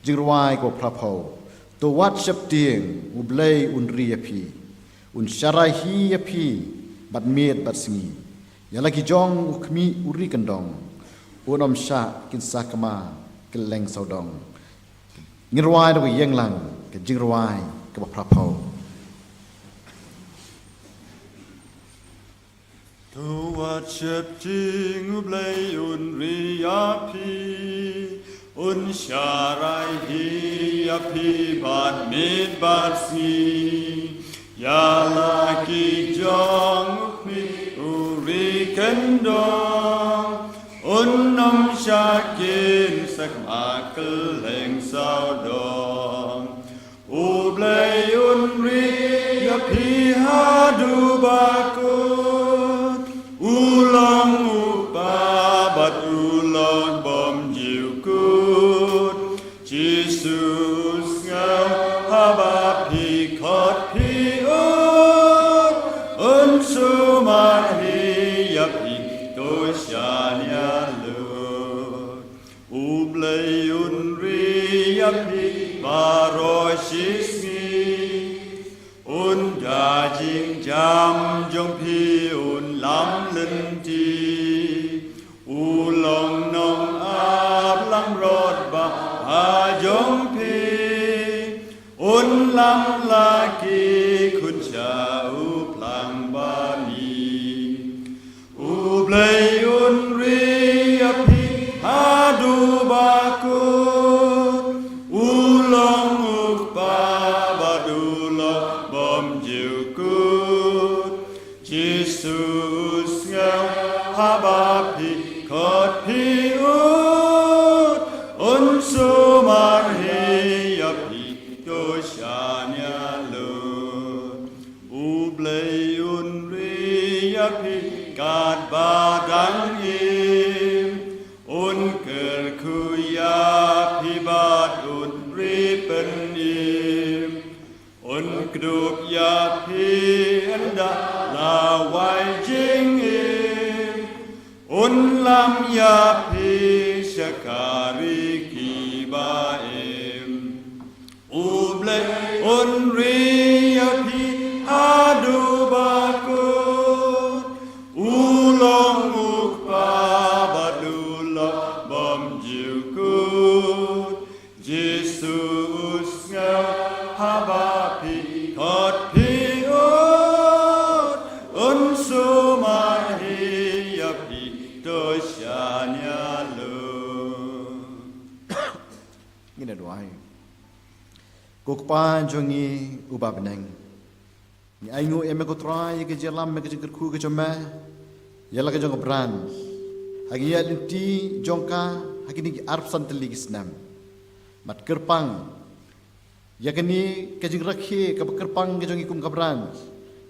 jingruai ko prapau to wat shap tieng ublai unri api un syarahi api bat miet bat singi ya lagi jong ukmi uri kendong unom sha kin sakama keleng saudong ngirwai do yeng lang ke jingruai ke baprapau to wat shap tieng ublai unri api un syarai hi api bat mit bat si ya laki jong ukmi uri kendong un nom syakin sakma keleng saudong ublai unri api hadu bakut ulang upa bat ulang bom Jesus ngau haba pi kot pi unsumar hi ya pi to syanya lu ublai unri ya pi baroshisni un dajing jam jong pi un lam len ti ulong nong ap lam rod ba ajong pi un lam laki kun cha uplang bani ublai un ri api adu bakut ulong ukpa badulong bom jukut Jesus ngau habapi kot pi unsumar hi api to syanya lu ublai unri api kat badang im un kerkuya pi bad unri penim un kedup ya pi anda lawai jing im un lam ya pi syakari kibaim ublai unri api adu bakut ulong ukpa badulong bom jukut Jesus ngau habapi kot pi unsumar hi api to syanya lu ngina doai kokpan jongi uba beneng ni aingu eme ko trai ke jelam me ke jengker khu ke chome yala ke jong bran hagi ya linti jongka hagi ni arp santeli gisnam mat kerpang ya kini ke jeng rakhi ke kerpang ke jongi kum kabran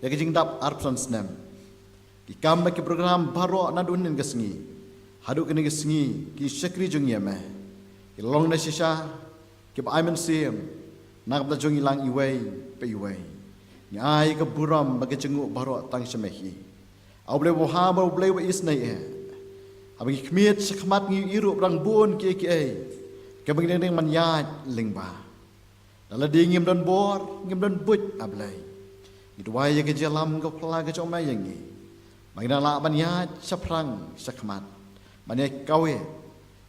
ya ke jeng dap arp sansnam ki kam ke program baro nadun ke sengi hadu kene ke sengi ki syakri jongi ame ki long na shisha ki ba aimen sim nak bta jongi lang iwei pe iwei ni ai ke buram bagi jenguk baro tang semehi au ble bo ha bo ble is nai e abi khmiet sakmat ngi iru rang bon ki ki ai ke bang deng man ya lingba dala dingim don bor ngim don but ablai itu wai ke jalam ke pla ke choma yangi bang la ban ya saprang sakmat mane kawe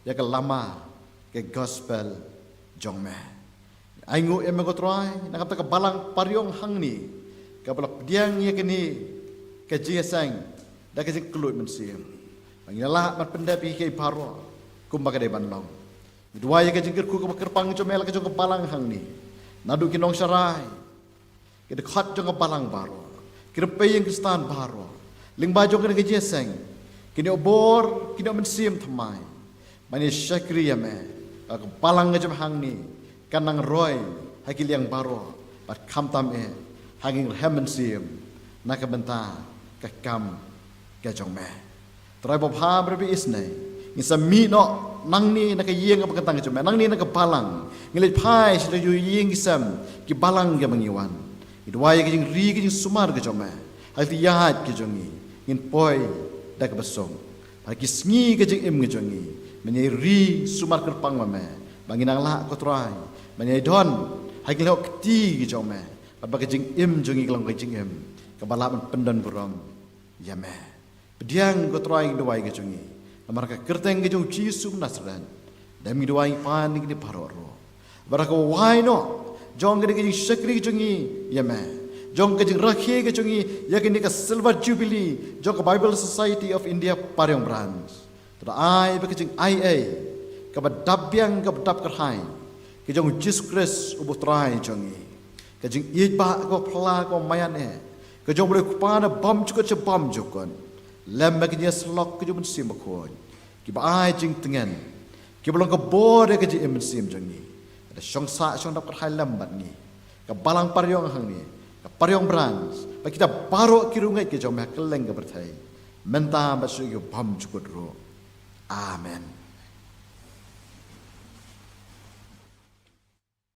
ya ke lama ke gospel jongme Aingu emegotrai nakam taka balang pariong hangni kabala pediang ye kini ke jiasang da ke kelut mensim. Bangilah mat pendapi ke paro kumbaga de banlong. Dua ye ke jingkir ku ke pang comel ke jong balang hangni. Nadu kinong sarai. Ke dekat jong balang baro. Kirpe yang kristan baro. Ling bajong ke jiasang. Kini obor kini mensim thamai. Mani syakri ya me. Ke balang ke jong hangni. Kanang roy hakil yang baro. Bat kam tam hanging hemensim nak benta ke kam ke jong me. Trai bob ha berbi isnai. Ngisa mi no nang ni nak yeng apa ketang ke jong me. Nang ni nak balang. Ngilit pai sila yu yeng isam ki balang ke mengiwan. Idwai ke jing ri ke jing sumar ke jong me. Hal ti yahat ke jongi. Ngin poi dak besong. Hal ki sngi ke jing im ke jongi. Menyai ri sumar ke pang me. Banginang la ko trai. Menyai don hal ki lok ti ke jong me. Apa ke jing im jongi kelang ke jing im. Kebalapan pendan buram. Ya me. Pediang ko trai dwai ke jongi. Amarka kerteng ke jong Yesus Nasran. Dami dwai pan ni paroro. Baraka wai no. Jong ke jing syakri ke jongi. Ya me. Jong ke jing rakhe ke jongi. Ya ke ni ka Silver Jubilee. Jong ke Bible Society of India Pariong Branch. Tada ai ba ke jing IA. Ka badabyang ka badab kerhai. Ke jong Jesus Christ ubu trai jongi. Ke jing iba ko pla ko mayan Ke jong boleh kupana bom cukup cebam jukon. Lem bagi dia selok ke jong mensim bakon. Ki ba ai jing tengen. Ki belum ke bode ke jing mensim jongi. Ada syong sa syong dapat hai lambat ni. Ke balang pariong hang ni. Ke pariong branch. Ba kita baru kirungai ke jong meh keleng ke bertai. Menta basu yo bom cukup ro. Amen.